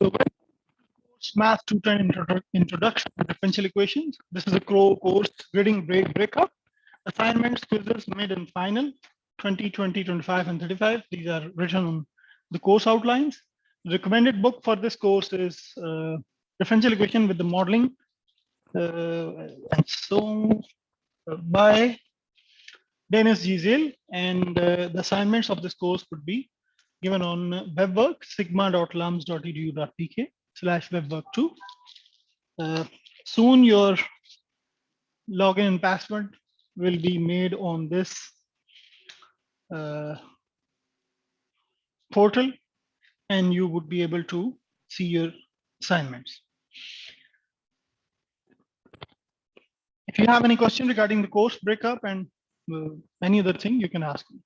So MATH210 Introduction to Differential Equations. This is a course grading breakup. Assignments, quizzes, mid and final, 20, 20, 25, and 35. These are written on the course outlines. The recommended book for this course is Differential Equation with the Modeling. And so by Dennis Giesel, and the assignments of this course could be given on webwork sigma.lums.edu.pk/webwork2. Soon your login and password will be made on this portal, and you would be able to see your assignments. If you have any question regarding the course breakup and any other thing, you can ask me.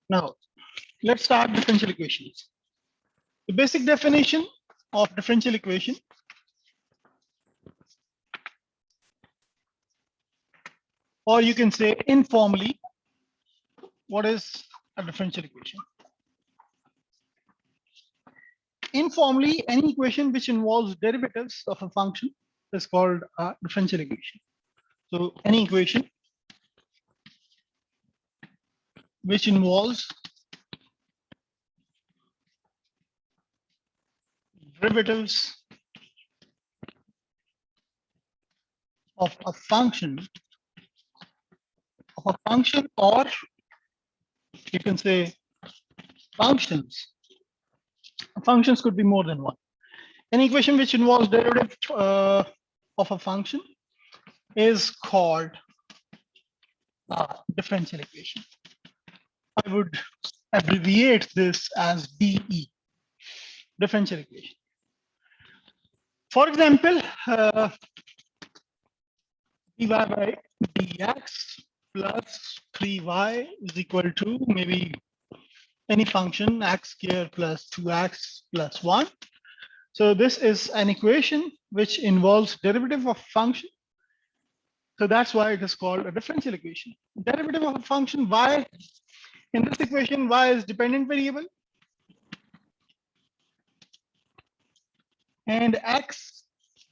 Now, let's start differential equations. The basic definition of differential equation or you can say informally, what is a differential equation? Informally, any equation which involves derivatives of a function is called a differential equation. So any equation which involves derivatives of a function or you can say functions. Functions could be more than one. An equation which involves derivative of a function is called a differential equation. I would abbreviate this as DE, differential equation. For example, dy by dx plus 3y is equal to maybe any function x squared plus 2x plus 1. So this is an equation which involves derivative of function. So that's why it is called a differential equation. Derivative of a function y. In this equation, y is dependent variable. And x,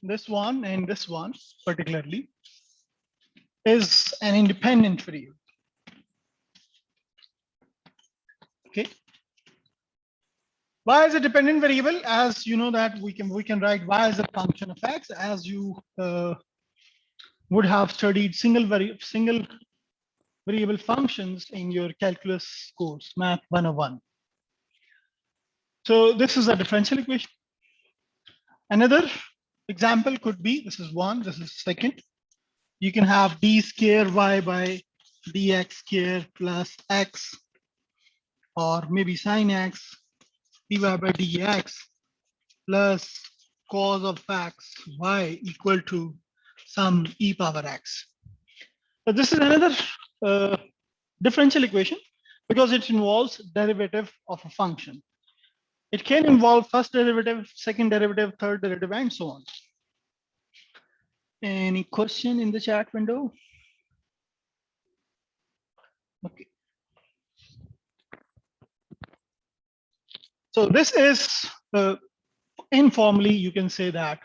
this one and this one particularly, is an independent variable. Okay. Y is a dependent variable, as you know that we can write y as a function of x, as you would have studied single variable functions in your calculus course, MATH210. So this is a differential equation. Another example could be, this is one, this is second. You can have d square y by dx square plus x, or maybe sine x dy by dx plus cos of x y equal to some e power x. So this is another differential equation because it involves derivative of a function. It can involve first derivative, second derivative, third derivative, and so on. Any question in the chat window? Okay. So this is informally, you can say that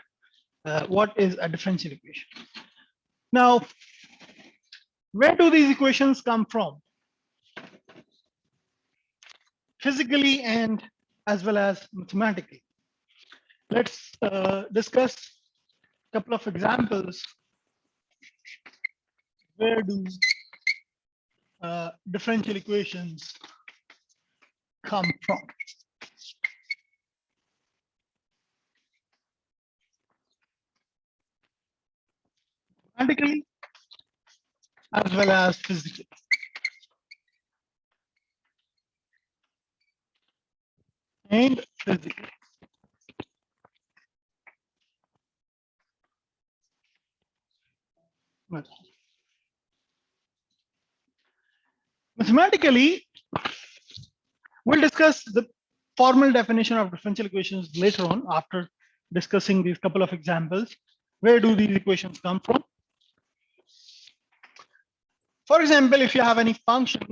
what is a differential equation. Now, where do these equations come from? Physically and as well as mathematically. Let's discuss a couple of examples. Where do differential equations come from? Mathematically as well as physically. And physically. Mathematically, we'll discuss the formal definition of differential equations later on after discussing these couple of examples. Where do these equations come from? For example, if you have any function,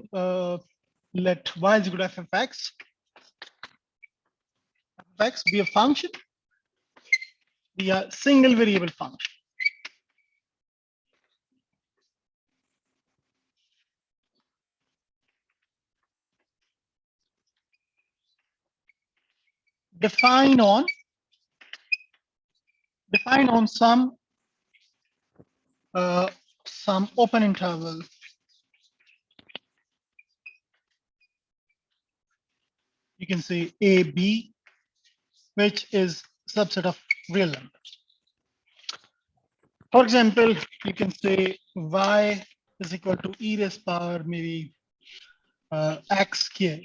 let y is equal to f of x, x be a function, be a single variable function. Define on some open interval you can say a b, which is subset of real numbers. For example, you can say y is equal to e raised power maybe x square,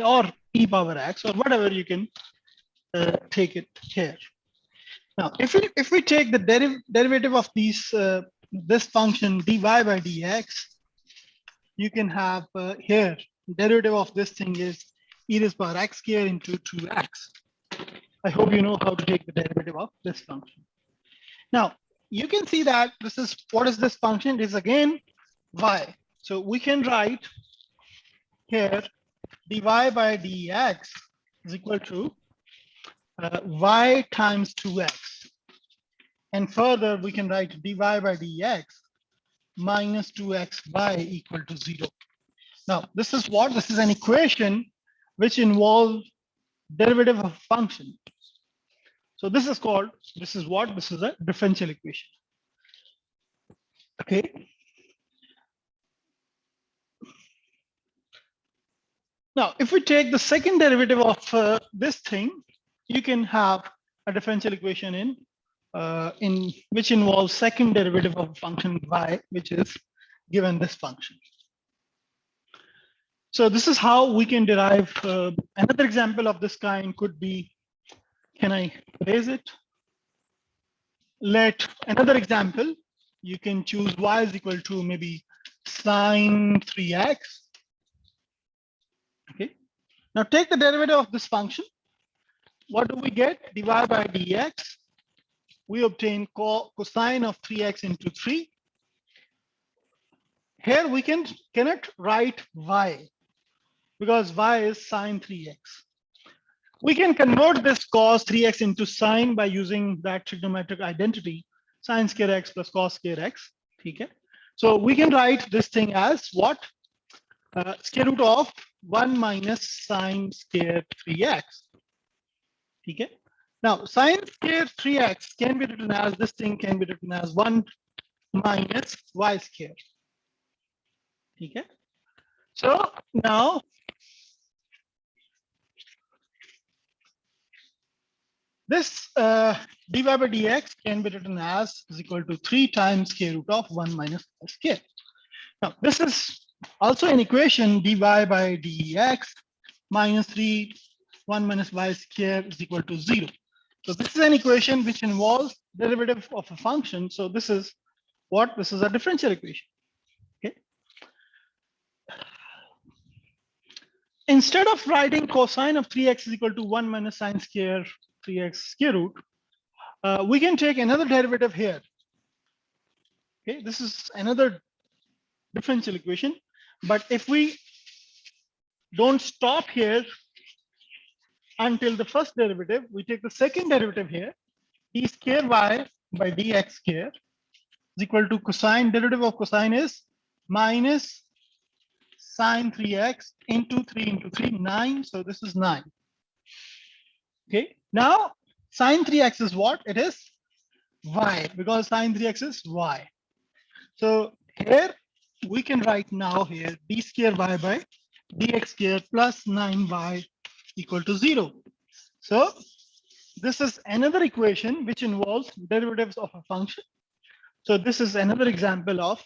or e power x, or whatever you can take it here. Now, if we take the derivative of these this function dy by dx, you can have here derivative of this thing is e raised power x square into 2x. I hope you know how to take the derivative of this function. Now, you can see that this is, what is this function? It is again y. So we can write here dy by dx is equal to y times 2x. And further, we can write dy by dx minus 2xy equal to 0. Now, this is what? This is an equation which involves derivative of a function. So this is called, this is what? This is a differential equation. Okay. Now, if we take the second derivative of this thing, you can have a differential equation in which involves second derivative of function y, which is given this function. So this is how we can derive. Another example of this kind could be, can I raise it? Let another example, you can choose y is equal to maybe sine 3x. Okay. Now take the derivative of this function. What do we get? Dy by dx. We obtain cosine of 3x into 3. Here we cannot write y because y is sine 3x. We can convert this cos 3x into sine by using that trigonometric identity, sine square x plus cos square x. Okay. So we can write this thing as what? Square root of 1 minus sine square 3x. Okay. Now, sine square 3x can be written as, this thing can be written as 1 minus y square. Okay. So now, this dy by dx can be written as is equal to 3 times square root of 1 minus y square. Now, this is also an equation dy by dx minus 3, 1 minus y square is equal to 0. So this is an equation which involves derivative of a function. So this is what? This is a differential equation. Okay. Instead of writing cosine of 3x is equal to 1 minus sine square 3x square root, we can take another derivative here. Okay, this is another differential equation. But if we don't stop here until the first derivative, we take the second derivative here, d square y by dx square is equal to cosine, derivative of cosine is minus sine 3x into 3, 9. So this is 9. Okay. Now sine 3x is what? It is y, because sine 3x is y. So here we can write now here d square y by dx square plus 9y equal to 0. So this is another equation which involves derivatives of a function. So this is another example of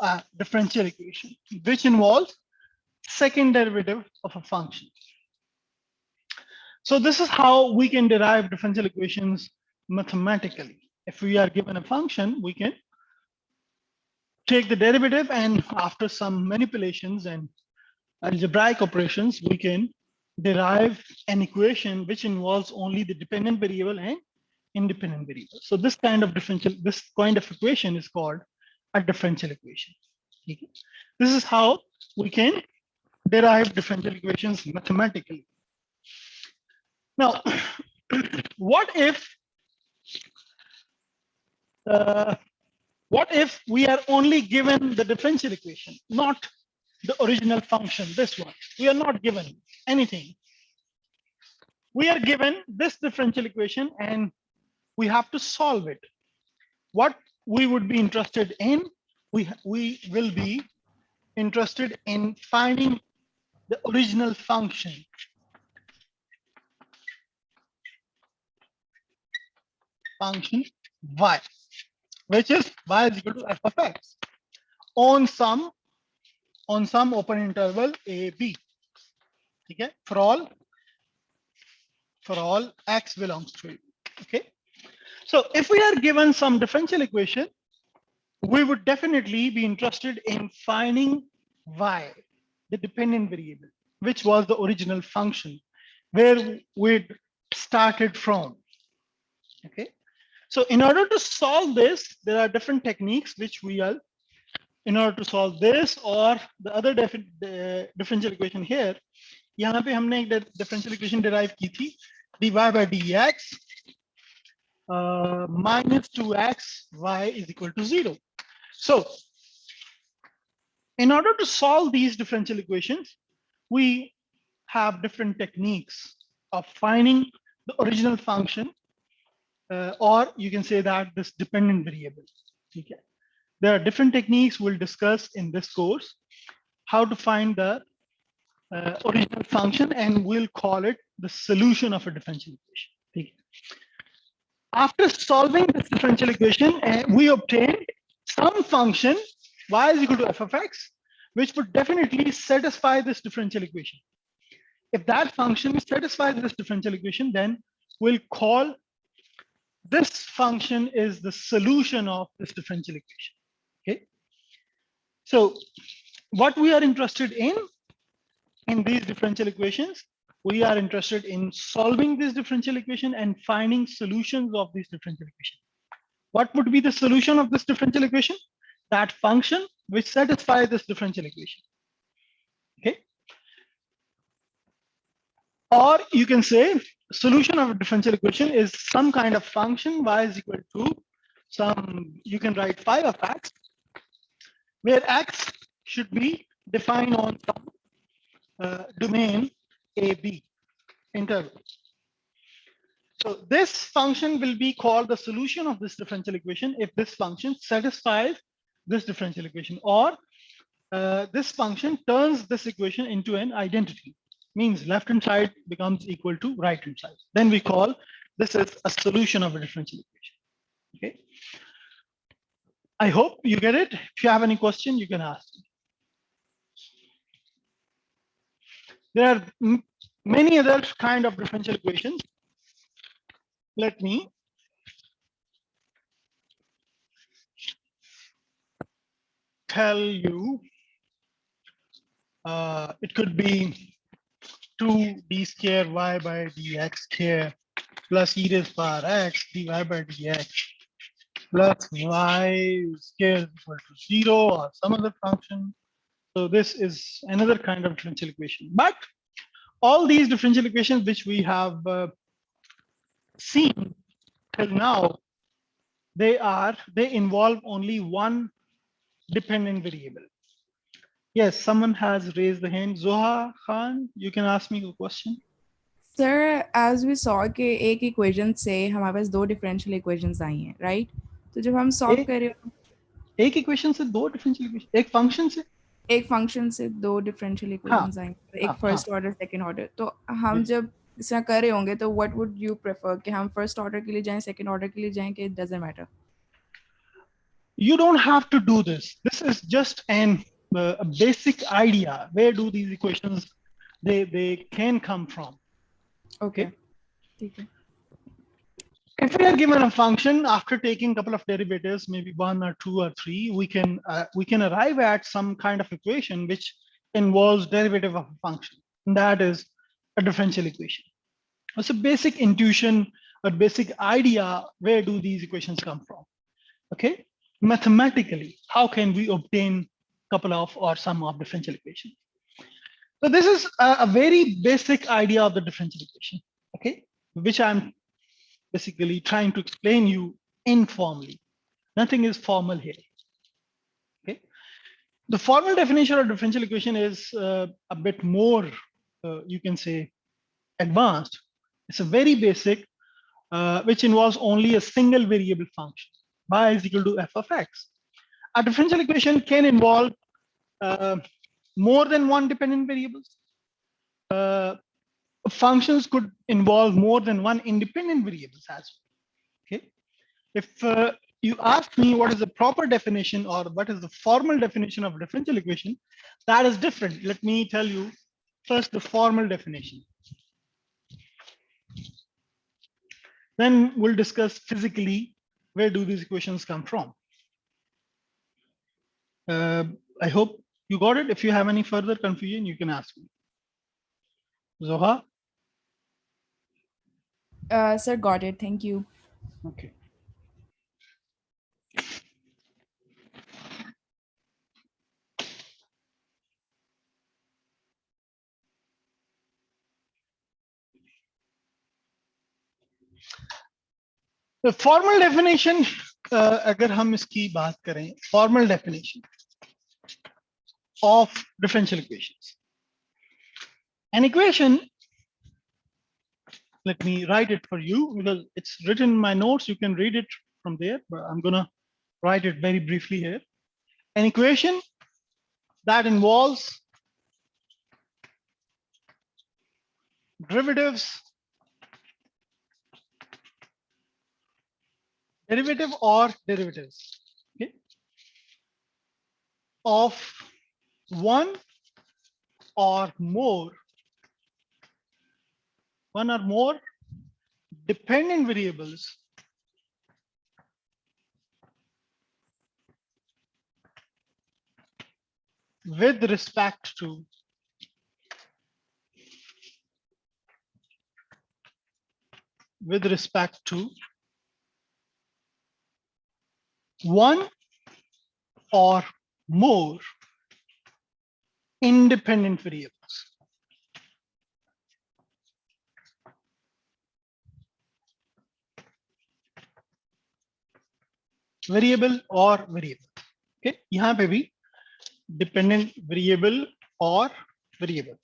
a differential equation which involves second derivative of a function. So this is how we can derive differential equations mathematically. If we are given a function, we can take the derivative, and after some manipulations and algebraic operations, we can derive an equation which involves only the dependent variable and independent variable. So this kind of equation is called a differential equation. Okay. This is how we can derive differential equations mathematically. Now, what if uh, what if we are only given the differential equation, not the original function, this one? We are not given anything. We are given this differential equation and we have to solve it. What we would be interested in, we will be interested in finding the original function y, which is y is equal to f of x on some open interval a b. Okay, for all x belongs to a. Okay, so if we are given some differential equation, we would definitely be interested in finding y, the dependent variable, which was the original function where we started from. Okay, so in order to solve this, there are different techniques which we are, in order to solve this or the other differential equation here, यहाँ पे हमने एक differential equation derive की थी, dy by dx minus 2x y is equal to 0. So in order to solve these differential equations, we have different techniques of finding the original function, or you can say that this dependent variable. Okay. There are different techniques we'll discuss in this course, how to find the original function, and we'll call it the solution of a differential equation. Okay. After solving this differential equation, we obtain some function y is equal to f of x, which would definitely satisfy this differential equation. If that function satisfies this differential equation, then we'll call this function is the solution of this differential equation. Okay. So what we are interested in these differential equations, we are interested in solving this differential equation and finding solutions of this differential equation. What would be the solution of this differential equation? That function which satisfies this differential equation. Okay. Or you can say solution of a differential equation is some kind of function y is equal to some, you can write phi of x, where x should be defined on some domain AB interval. So this function will be called the solution of this differential equation if this function satisfies this differential equation, or this function turns this equation into an identity, means left hand side becomes equal to right hand side. Then we call this is a solution of a differential equation. Okay. I hope you get it. If you have any question, you can ask. There are many other kind of differential equations. Let me tell you. It could be 2d square y by dx square plus e raised power x dy by dx plus y square is equal to 0 or some other function. So this is another kind of differential equation. But all these differential equations which we have seen till now, they involve only one dependent variable. Yes, someone has raised the hand. Zoha Khan, you can ask me a question. Sir, as we saw कि एक equation से हमारे पास दो differential equations आई हैं, right? तो जब हम solve कर रहे हो एक equation से दो differential equation, एक function से एक function से दो differential equations आई हैं, एक first order, second order. तो हम जब इस तरह कर रहे होंगे तो what would you prefer कि हम first order के लिए जाएं, second order के लिए जाएं, कि it doesn't matter? You don't have to do this. This is just a basic idea. Where do these equations they can come from? Okay. If we are given a function after taking a couple of derivatives, maybe 1 or 2 or 3, we can arrive at some kind of equation which involves derivative of a function. And that is a differential equation. It's a basic intuition, a basic idea. Where do these equations come from? Okay. Mathematically, how can we obtain couple of or sum of differential equation? So this is a very basic idea of the differential equation. okay, which I'm basically trying to explain you informally. Nothing is formal here. Okay, the formal definition of differential equation is a bit more, you can say, advanced. It's a very basic, which involves only a single variable function. Y is equal to f of x. A differential equation can involve uh, more than one dependent variables. Uh, Functions could involve more than one independent variables as well. Okay, if you ask me what is the proper definition or what is the formal definition of differential equation, that is different. Let me tell you first the formal definition. Then we'll discuss physically where do these equations come from. I hope you got it. If you have any further confusion, you can ask me. Zoha? Sir, got it. Thank you. Okay. The formal definition, अगर हम इसकी बात करें, formal definition of differential equations. An equation, let me write it for you because it's written in my notes. You can read it from there, but I'm gonna write it very briefly here. An equation that involves derivatives, derivative or derivatives, okay, of one or more dependent variables with respect to one or more independent variables. Variable or variable. Okay, यहाँ पे भी dependent variable or variables.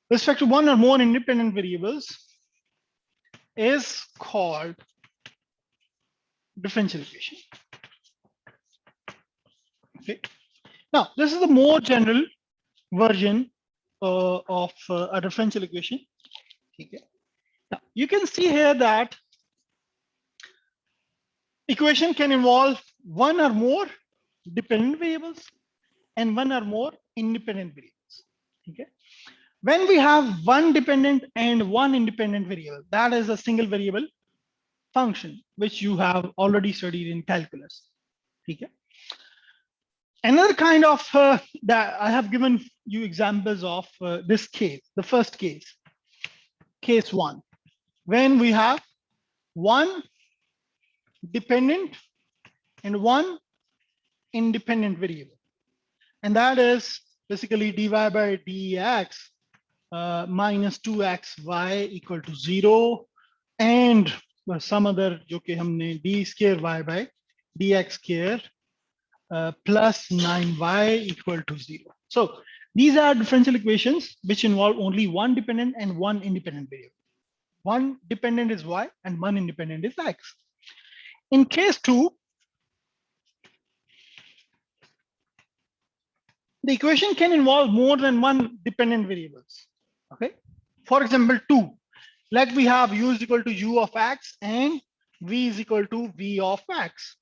Respect to one or more independent variables is called differential equation. Okay. Now, this is the more general version of a differential equation. Okay. Now, you can see here that equation can involve one or more dependent variables and one or more independent variables. Okay. When we have one dependent and one independent variable, that is a single variable function, which you have already studied in calculus. Okay. Another kind of that I have given you examples of this case, the first case, case one, when we have one dependent and one independent variable. And that is basically dy by dx minus 2xy equal to 0 and some other जो कि हमने d square y by dx square plus 9y equal to 0. So these are differential equations which involve only one dependent and one independent variable. One dependent is y and one independent is x. In case 2, the equation can involve more than one dependent variables. Okay. For example, 2. Let we have u is equal to u of x and v is equal to v of x.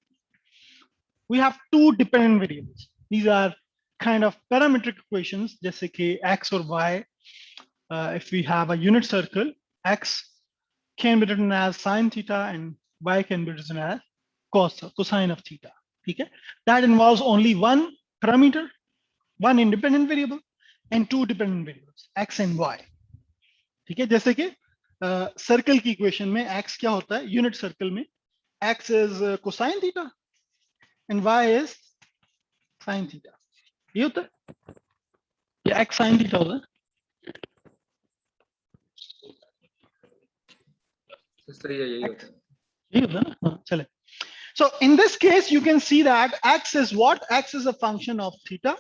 We have two dependent variables. These are kind of parametric equations, जैसे कि x or y. If we have a unit circle, x can be written as sine theta and y can be written as cosine of theta. Okay? That involves only one parameter, one independent variable, and two dependent variables, x and y. ठीक है, जैसे कि circle की equation में x क्या होता है, unit circle में x is cosine theta and y is sin theta. ये होता है, ये x sin theta होता है. सही है, यही होता है। यही होता है ना? हाँ, चले. So in this case, you can see that x is what? X is a function of theta,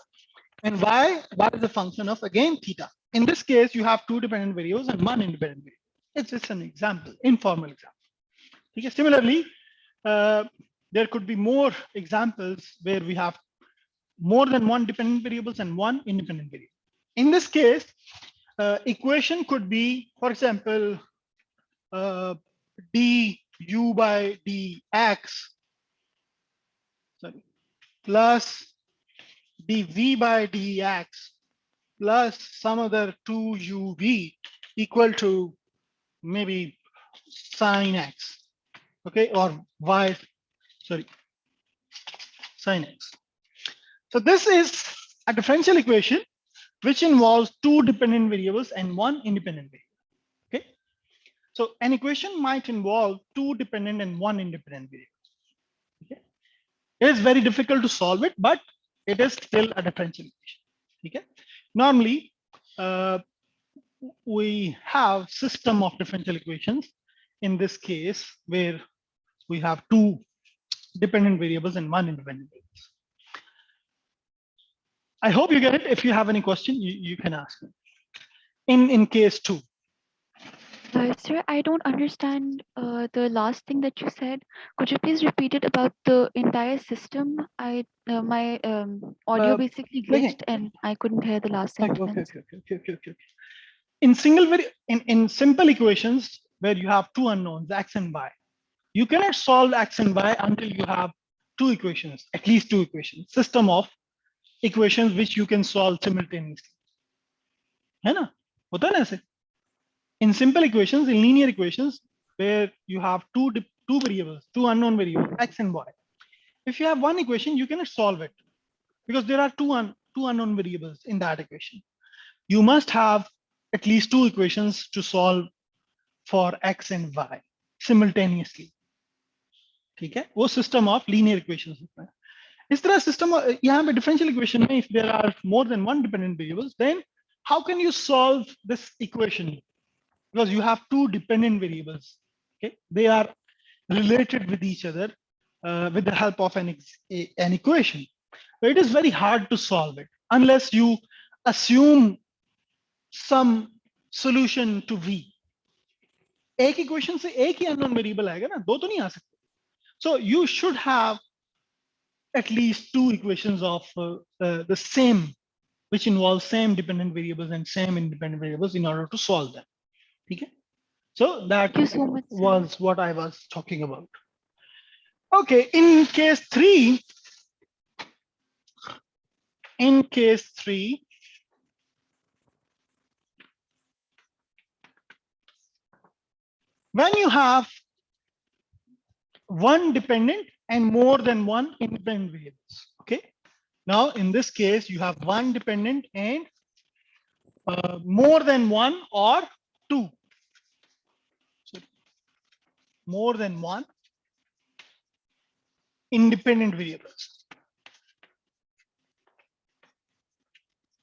and y is a function of again theta. In this case, you have two dependent variables and one independent variable. It's just an example, informal example. Okay. Similarly, there could be more examples where we have more than one dependent variables and one independent variable. In this case, equation could be, for example, du by dx, sorry, plus dv by dx plus some other 2uv equal to maybe sine x, okay, or y, sorry, sine x. So this is a differential equation which involves two dependent variables and one independent variable, okay. So an equation might involve two dependent and one independent variable, okay. It is very difficult to solve it, but it is still a differential equation, okay. Normally, we have system of differential equations in this case where we have two dependent variables and one independent variable. I hope you get it. If you have any question, you can ask me. In case two. Sir, I don't understand the last thing that you said. Could you please repeat it about the entire system? My audio basically Again, glitched and I couldn't hear the last okay, sentence. okay. In simple equations where you have two unknowns, x and y, you cannot solve x and y until you have two equations, at least two equations, system of equations which you can solve simultaneously. है ना? होता है ना ऐसे? In simple equations, in linear equations, where you have two variables, two unknown variables, x and y. If you have one equation, you cannot solve it because there are two unknown variables in that equation. You must have at least two equations to solve for x and y simultaneously. ठीक है? वो system of linear equations होता है. इस तरह system यहाँ पे differential equation में if there are more than one dependent variables, then how can you solve this equation? Because you have two dependent variables. Okay, they are related with each other with the help of an equation. But it is very hard to solve it unless you assume some solution to v. एक equation से एक ही unknown variable आएगा ना, दो तो नहीं आ सकते. So you should have at least two equations of the same, which involve same dependent variables and same independent variables in order to solve them. Okay. So that Thank you so much, sir. was what I was talking about. Okay, in case three, when you have one dependent and more than one independent variables, okay? Now, in this case, you have one dependent and more than one or two. So more than one independent variables.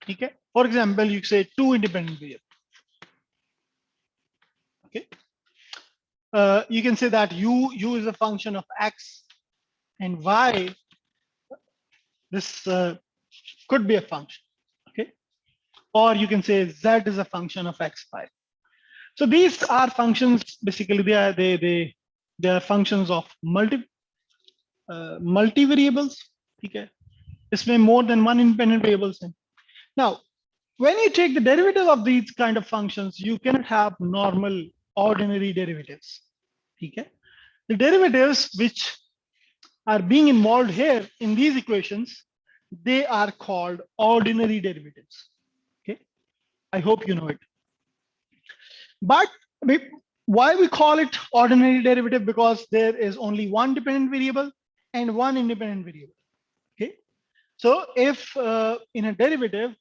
Okay. For example, you say two independent variables. Okay. You can say that u is a function of x and y. This could be a function. Okay. Or you can say z is a function of x, y. So these are functions. Basically, they are functions of multivariables. Okay. इसमें more than one independent variables. Now, when you take the derivative of these kind of functions, you cannot have normal ordinary derivatives. Okay. The derivatives which are being involved here in these equations, they are called ordinary derivatives. Okay. I hope you know it. But why we call it ordinary derivative? Because there is only one dependent variable and one independent variable. Okay. So if in a derivative,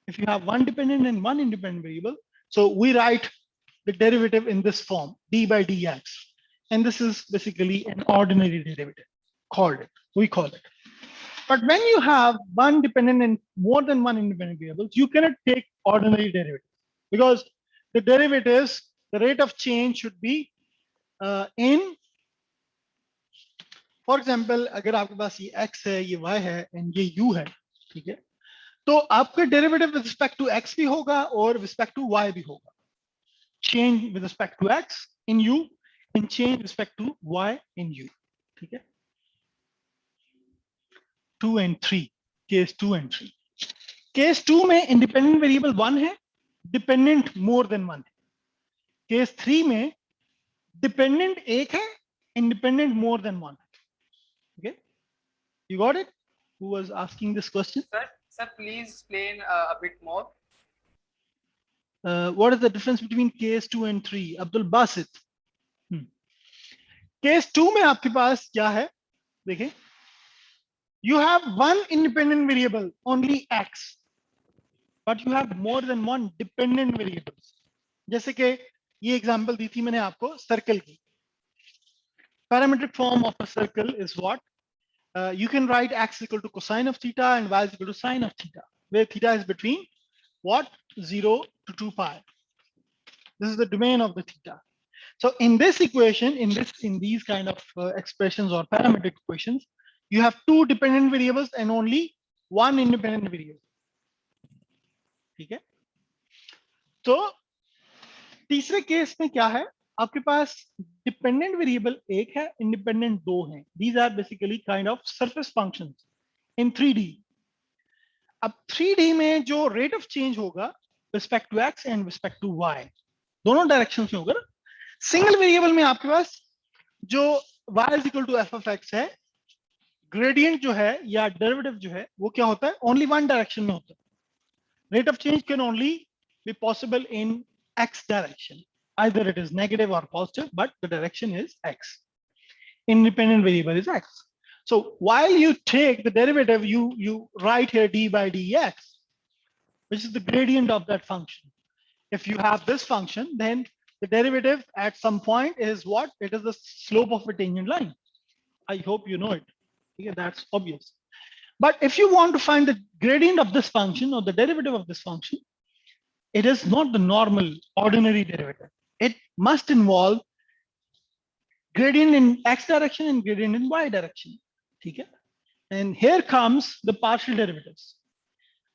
if you have one dependent and one independent variable, so we write the derivative in this form, d by dx. And this is basically an ordinary derivative, we call it. But when you have one dependent and more than one independent variables, you cannot take ordinary derivatives because the derivatives, the rate of change should be in for example अगर आपके पास ये x है, ये y है and ये u है, ठीक है, तो आपका derivative with respect to x भी होगा और रिस्पेक्ट टू y भी होगा. Change with respect to x in u and change respect to y in u. ठीक है, 2 and 3, केस 2 and 3. केस 2 में इंडिपेंडेंट वेरिएबल 1 है, डिपेंडेंट मोर देन 1 है. केस 3 में डिपेंडेंट एक है, इंडिपेंडेंट मोर देन 1 है. Okay, you got it? Who was asking this question? Sir, please explain a bit more. What is the difference between case 2 and 3? Abdul Basit. Case 2 में आपके पास क्या है? देखिए, you have one independent variable, only x, but you have more than one dependent variables. जैसे कि ये example दी थी मैंने आपको सर्कल की. Parametric form of a circle is what? You can write x equal to cosine of theta and y is equal to sine of theta, where theta is between what? 0 to 2 pi. This is the domain of the theta. So in this equation, in these kind of expressions or parametric equations, you have two dependent variables and only one independent variable. ठीक है, तो तीसरे case में क्या है, आपके पास dependent variable एक है, इंडिपेंडेंट दो हैं. These are basically kind of surface functions in 3D. अब 3D में जो रेट ऑफ चेंज होगा respect to x and respect to y, दोनों डायरेक्शन में होगा ना. सिंगल वेरिएबल में आपके पास जो y is equal to f of x है, ग्रेडियंट जो है या डेरिवेटिव जो है वो क्या होता है, ओनली वन डायरेक्शन में होता है. Rate of change can only be possible in x direction, either it is negative or positive, but the direction is x. Independent variable is x. So while you take the derivative, you write here d by dx, which is the gradient of that function. If you have this function, then the derivative at some point is what? It is the slope of a tangent line. I hope you know it. Yeah, that's obvious. But if you want to find the gradient of this function or the derivative of this function, it is not the normal ordinary derivative. It must involve gradient in x direction and gradient in y direction. Okay? And here comes the partial derivatives.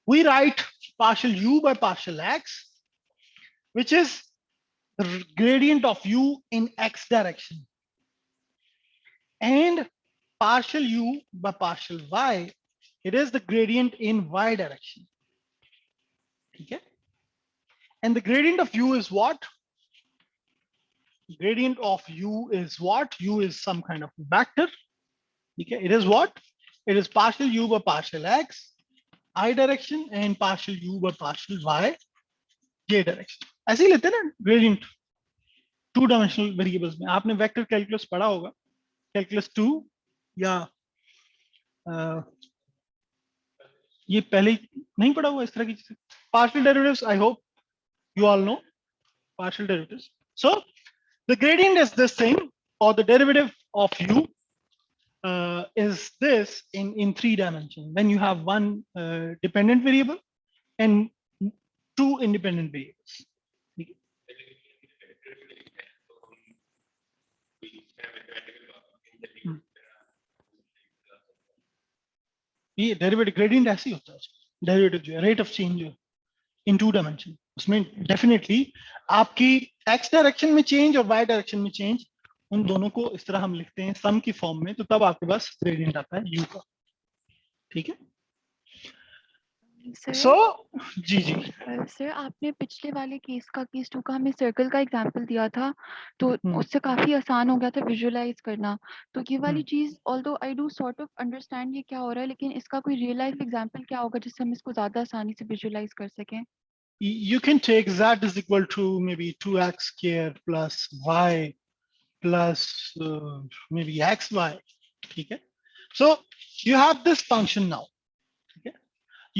We write partial u by partial x, which is the gradient of u in x direction, and partial u by partial y, it is the gradient in y direction. Okay? And the gradient of u is what? Gradient of u is what? U is some kind of vector. Okay? It is what? It is partial u by partial x, I direction, and partial u by partial y, j direction. ऐसे ही लेते हैं ना gradient two dimensional variables में. आपने vector calculus पढ़ा होगा, calculus 2 या ये पहले नहीं पढ़ा हुआ इस तरह की चीजें. Partial derivatives, I hope you all know partial derivatives. So the gradient is this thing, or the derivative of u is this in 3 dimensions. When you have one dependent variable and two independent variables. ये derivative gradient ऐसे ही होता है. Derivative जो है rate of change जो इन 2 dimension, उसमें definitely आपकी x direction में चेंज और y डायरेक्शन में चेंज, उन दोनों को इस तरह हम लिखते हैं सम की फॉर्म में, तो तब आपके पास ग्रेडियंट आता है u का. ठीक है, सो जी जी सर आपने पिछले वाले केस 2 का हमें सर्कल का एग्जांपल दिया था, तो उससे काफी आसान हो गया था विजुअलाइज करना. तो ये वाली चीज although I do sort of understand ये क्या हो रहा है, लेकिन इसका कोई रियल लाइफ एग्जांपल क्या होगा जिससे हम इसको ज्यादा आसानी से विजुअलाइज कर सकें. You can take z is equal to maybe 2x squared plus y plus maybe xy. ठीक है, so you have this function now. ठीक है,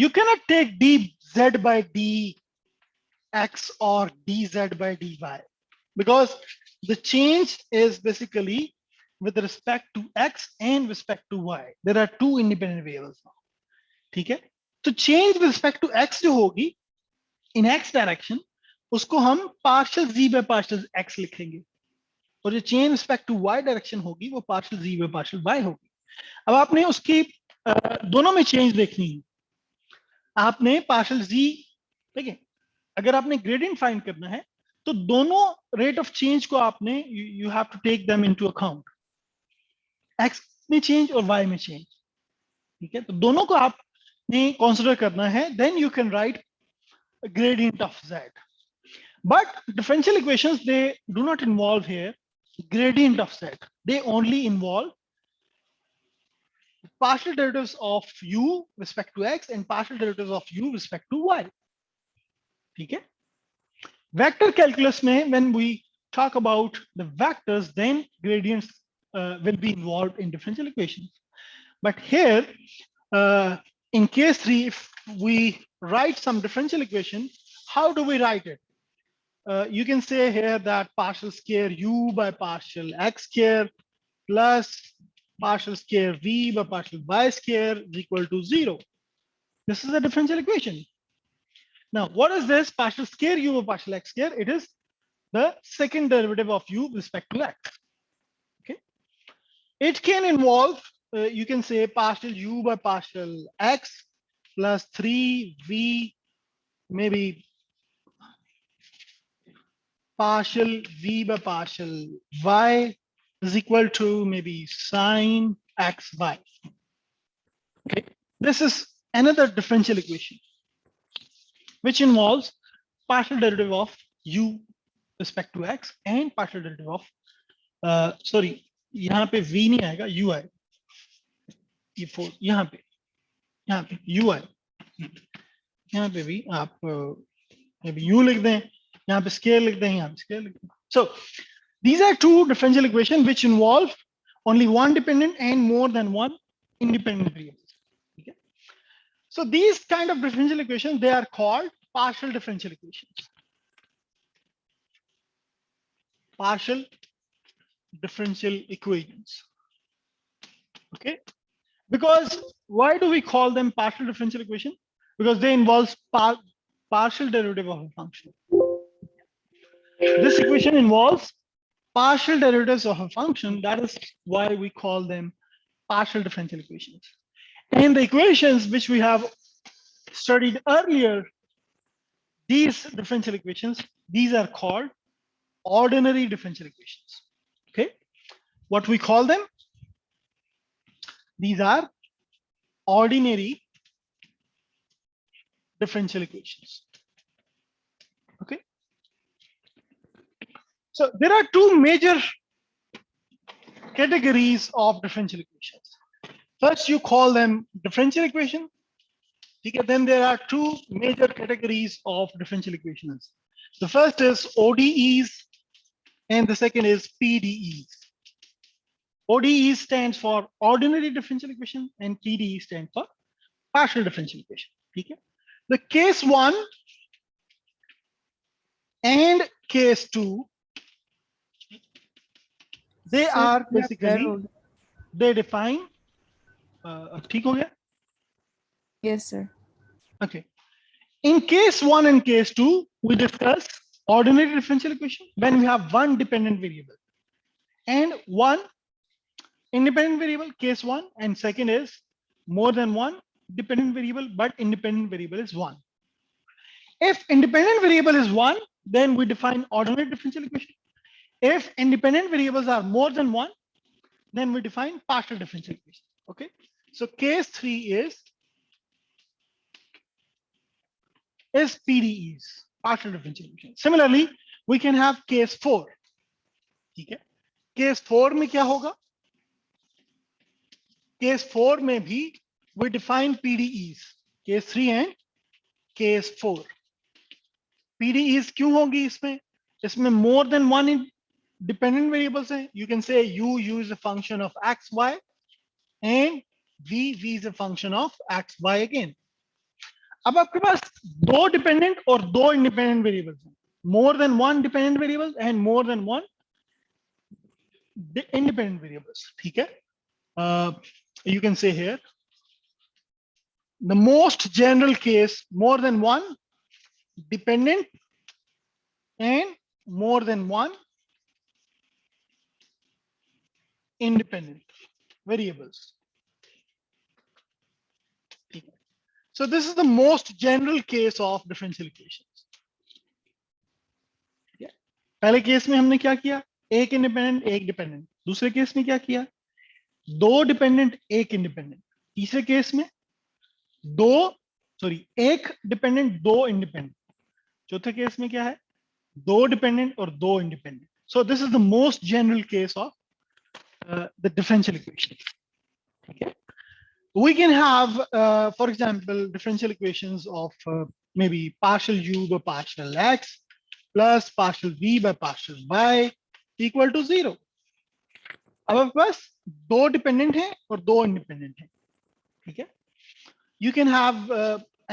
you cannot take dz by dx or dz by dy because the change is basically with respect to x and respect to y. There are two independent variables now. ठीक है, तो change with respect to x जो होगी in x direction, उसको हम partial z by partial x लिखेंगे. और जो change respect to y direction होगी वो partial z by partial y होगी। अब आपने उसकी दोनों में चेंज देखनी है। आपने पार्शियल z, ठीक है, अगर आपने ग्रेडियंट फाइंड करना है तो दोनों रेट ऑफ चेंज को आपने you have to take them into account, x में चेंज और y में चेंज, ठीक है, तो दोनों को आपने कंसीडर करना है, then you can write gradient of z. But differential equations, they do not involve here gradient of z. They only involve partial derivatives of u respect to x and partial derivatives of u respect to y. Okay. Vector calculus mein, when we talk about the vectors, then gradients will be involved in differential equations. But here, in case 3, if we write some differential equation, how do we write it? You can say here that partial square u by partial x square plus partial square v by partial y square is equal to 0. This is a differential equation. Now, what is this partial square u by partial x square? It is the second derivative of u with respect to x. Okay. It can involve, you can say partial u by partial x plus 3v, maybe partial v by partial y is equal to maybe sine xy. Okay, this is another differential equation which involves partial derivative of u respect to x and partial derivative of sorry, यहाँ पे v नहीं आएगा, u आएगा, ये 4 यहाँ पे u आएगा, यहाँ पे भी आप u लिख दें, यहाँ पे scale लिख दें, यहाँ पे scale लिख दें. So these are two differential equations which involve only one dependent and more than one independent variable. Okay. So these kind of differential equations, they are called partial differential equations. Partial differential equations. Okay. Because why do we call them partial differential equation? Because they involve partial derivative of a function. This equation involves partial derivatives of a function. That is why we call them partial differential equations. And the equations which we have studied earlier, these differential equations, these are called ordinary differential equations. Okay, what we call them? These are ordinary differential equations. Okay, so there are two major categories of differential equations. First, you call them differential equation. Okay, then there are two major categories of differential equations. The first is ODEs and the second is PDEs. ODE stands for ordinary differential equation and PDE stands for partial differential equation. Okay? The case 1 and case 2, they are basically, they define, ठीक हो गया? Yes, sir. Okay. In case 1 and case 2, we discuss ordinary differential equation when we have one dependent variable and one independent variable, case 1, and second is more than one dependent variable, but independent variable is 1. If independent variable is 1, then we define ordinary differential equation. If independent variables are more than 1, then we define partial differential equation. Okay, so case 3 is PDEs, partial differential equation. Similarly, we can have case 4. Okay, case 4 में क्या होगा? Case 4 में भी we define PDEs, case 3 and case 4. PDEs क्यों होगी इसमें? इसमें more than one dependent variables हैं. You can say u is a function of x, y, and v is a function of x, y again. अब आपके पास दो dependent और दो इंडिपेंडेंट वेरिएबल्स हैं, more than one dependent variables and more than one independent variables. ठीक है, you can say here the most general case, more than one dependent and more than one independent variables. So this is the most general case of differential equations. पहले case में हमने क्या किया, एक independent एक dependent. दूसरे case में क्या किया, दो डिपेंडेंट एक इंडिपेंडेंट. तीसरे केस में एक डिपेंडेंट दो इंडिपेंडेंट. चौथे केस में क्या है, दो डिपेंडेंट और दो independent. So this is the most general case of the differential equation. Okay, we can have for example differential equations of maybe partial u by partial x plus partial v by partial y equal to 0. अब आपके पास दो dependent हैं और दो independent हैं. ठीक है, you can have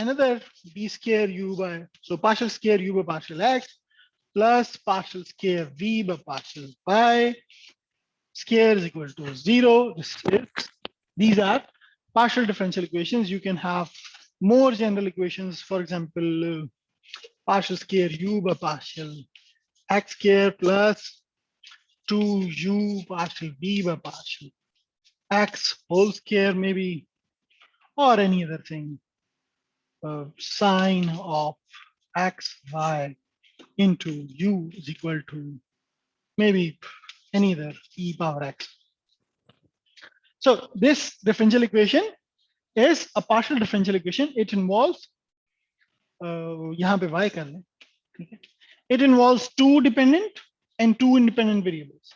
another b square u by, so partial square u by partial x plus partial square v by partial y square is equal to 0. These are partial differential equations. You can have more general equations, for example partial square u by partial x square plus 2u partial v by partial x whole square maybe, or any other thing. Sine of x y into u is equal to maybe any other e power x. So this differential equation is a partial differential equation. It involves यहाँ पे y कर लें, ठीक है? It involves two dependent and two independent variables.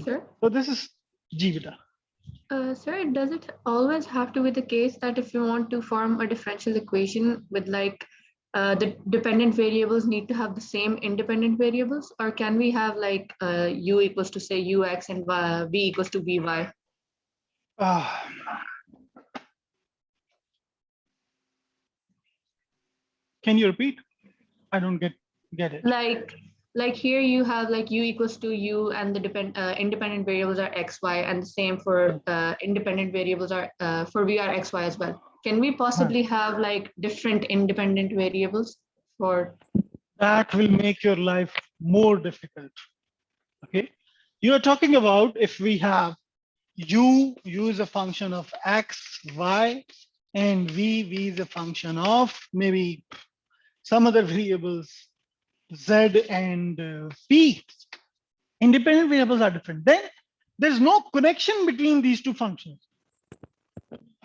Sir, So this is G beta. sir, does it always have to be the case that if you want to form a differential equation with like the dependent variables need to have the same independent variables, or can we have like u equals to say ux and v equals to vy? Can you repeat? I don't get it. Like here you have like u equals to u and the independent variables are x, y, and the same for independent variables are for v are x, y as well. Can we possibly have like different independent variables for? That will make your life more difficult. Okay, you are talking about if we have u is a function of x, y, and v is a function of maybe some other variables z and p. Independent variables are different. Then there's no connection between these two functions.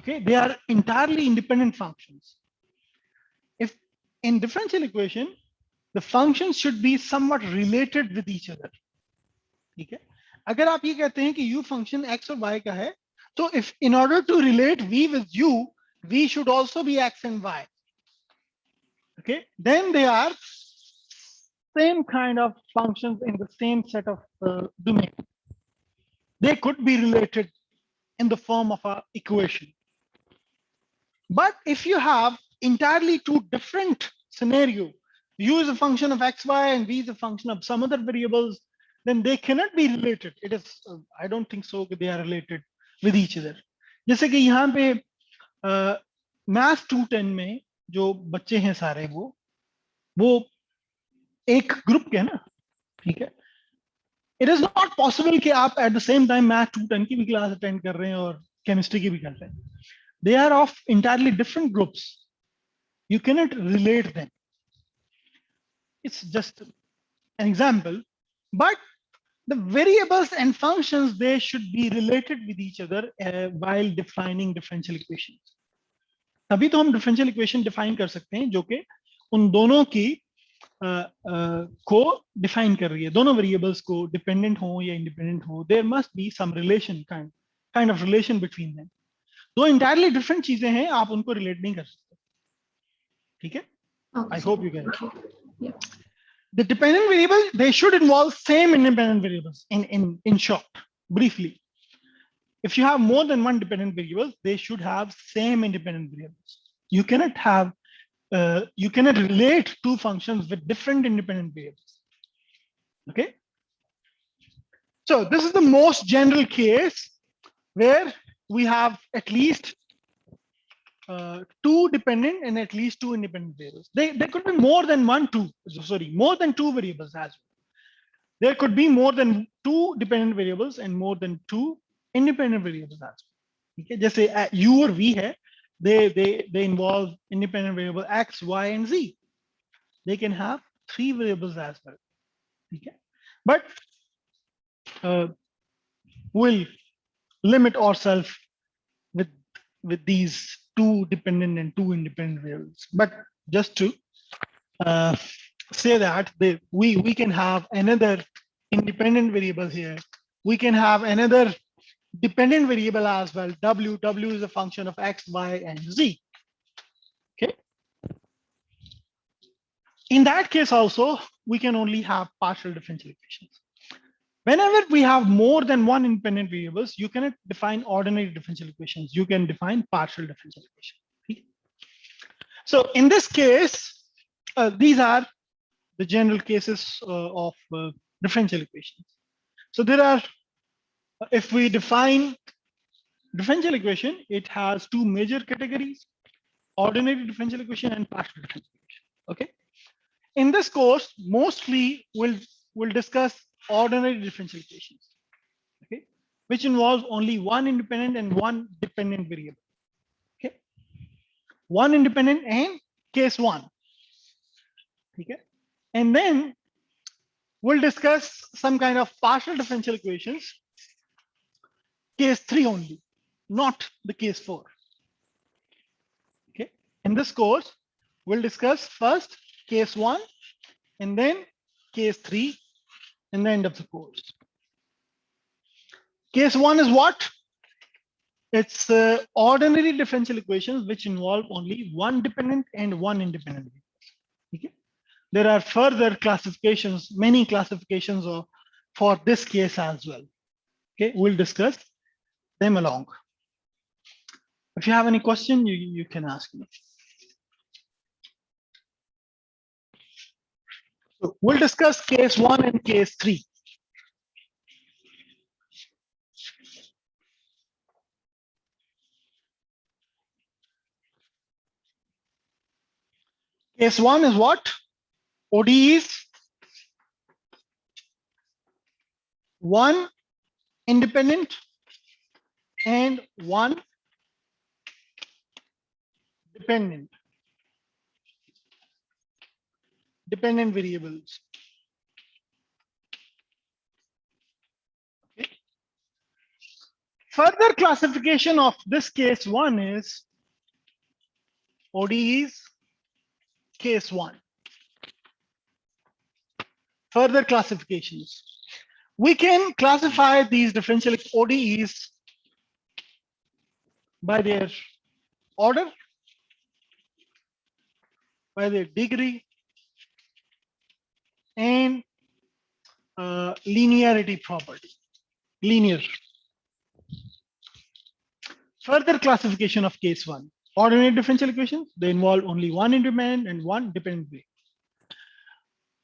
Okay, they are entirely independent functions. If in differential equation, the functions should be somewhat related with each other. ठीक है, अगर आप ये कहते हैं कि u function x और y का है, तो if in order to relate v with u, v should also be x and y. Okay, then they are same kind of functions in the same set of domain. They could be related in the form of a equation. But if you have entirely two different scenario, u is a function of x, y, and v is a function of some other variables, then they cannot be related. It is, I don't think so that they are related with each other. जैसे कि यहाँ पे MATH210 में जो बच्चे हैं सारे वो एक ग्रुप के ना, ठीक है? It is not possible कि आप at the same time MATH210 की भी क्लास अटेंड कर रहे हैं और केमिस्ट्री की भी कर रहे हैं. They are of entirely different groups. You cannot relate them. It's just an example, but the variables and functions, they should be related with each other while defining differential equations. तभी तो हम differential equation define कर सकते हैं जो कि उन दोनों की को define कर रही है, दोनों variables को dependent हो या independent हो, there must be some relation kind of relation between them. दो entirely different चीजें हैं, आप उनको relate नहीं कर सकते. ठीक है? I hope you get it. Yeah. The dependent variable, they should involve same independent variables. In short, briefly, if you have more than one dependent variable, they should have same independent variables. You cannot have, you cannot relate two functions with different independent variables. Okay. So this is the most general case where we have at least two dependent and at least two independent variables. There could be more than more than two variables as well. there could be more than 2 dependent variables and more than 2 independent variables as well. Okay, just say U or V hai, they involve independent variable X, Y, and Z. They can have 3 variables as well. Okay, but we'll limit ourselves with these 2 dependent and 2 independent variables. But just to say that we can have another independent variable here. We can have another dependent variable as well. W is a function of X, Y, and Z. Okay. In that case also, we can only have partial differential equations. Whenever we have more than 1 independent variables, you cannot define ordinary differential equations. You can define partial differential equations. Okay? So in this case, these are the general cases of differential equations. So there are, if we define differential equation, it has 2 major categories: ordinary differential equation and partial differential equation. Okay. In this course, mostly we'll discuss ordinary differential equations, okay, which involves only 1 independent and 1 dependent variable. Okay, 1 independent and case 1. Okay, and then we'll discuss some kind of partial differential equations, case 3 only, not the case 4. Okay, in this course, we'll discuss first case 1 and then case 3 in the end of the course. Case 1 is what? It's ordinary differential equations which involve only 1 dependent and 1 independent variable. Okay. There are further classifications, many classifications for this case as well. Okay, we'll discuss them along. If you have any question, you can ask me. So we'll discuss case 1 and case 3. Case 1 is what? ODEs, 1 independent and 1 dependent variables. Okay. Further classification of this case 1 is ODEs case 1. Further classifications. We can classify these differential ODEs by their order, by their degree, and linearity property. Linear. Further classification of case 1. Ordinary differential equations, they involve only 1 independent and 1 dependent variable.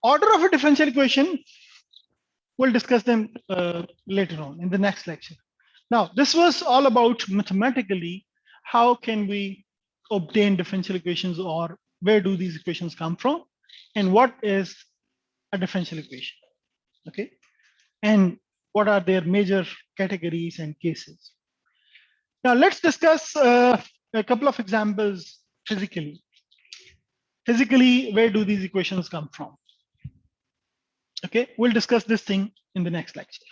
Order of a differential equation, we'll discuss them later on in the next lecture. Now, this was all about mathematically, how can we obtain differential equations, or where do these equations come from, and what is a differential equation, okay? And what are their major categories and cases. Now, let's discuss a couple of examples physically. Physically, where do these equations come from? Okay, we'll discuss this thing in the next lecture.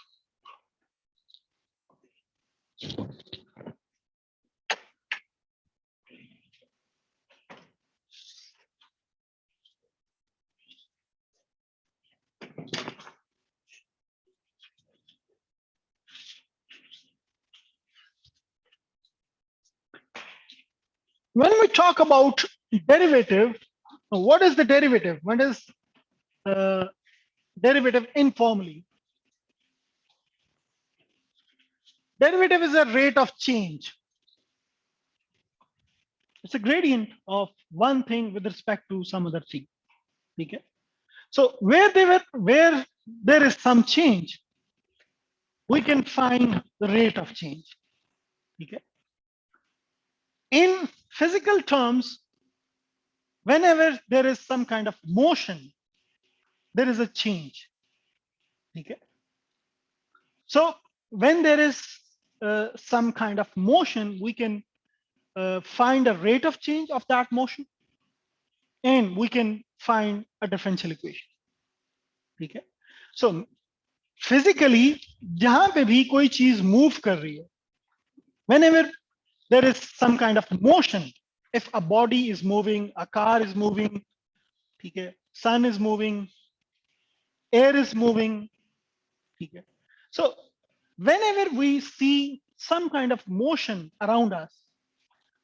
When we talk about derivative, what is the derivative? What is derivative informally? Derivative is a rate of change. It's a gradient of one thing with respect to some other thing. Okay. So where there is some change, we can find the rate of change. Okay. In physical terms, whenever there is some kind of motion, there is a change. ठीक है. So when there is some kind of motion, we can find a rate of change of that motion, and we can find a differential equation. ठीक है. So physically जहां पे भी कोई चीज move कर रही है, whenever there is some kind of motion, if a body is moving, a car is moving, ठीक है, sun is moving, air is moving, ठीक है. So whenever we see some kind of motion around us,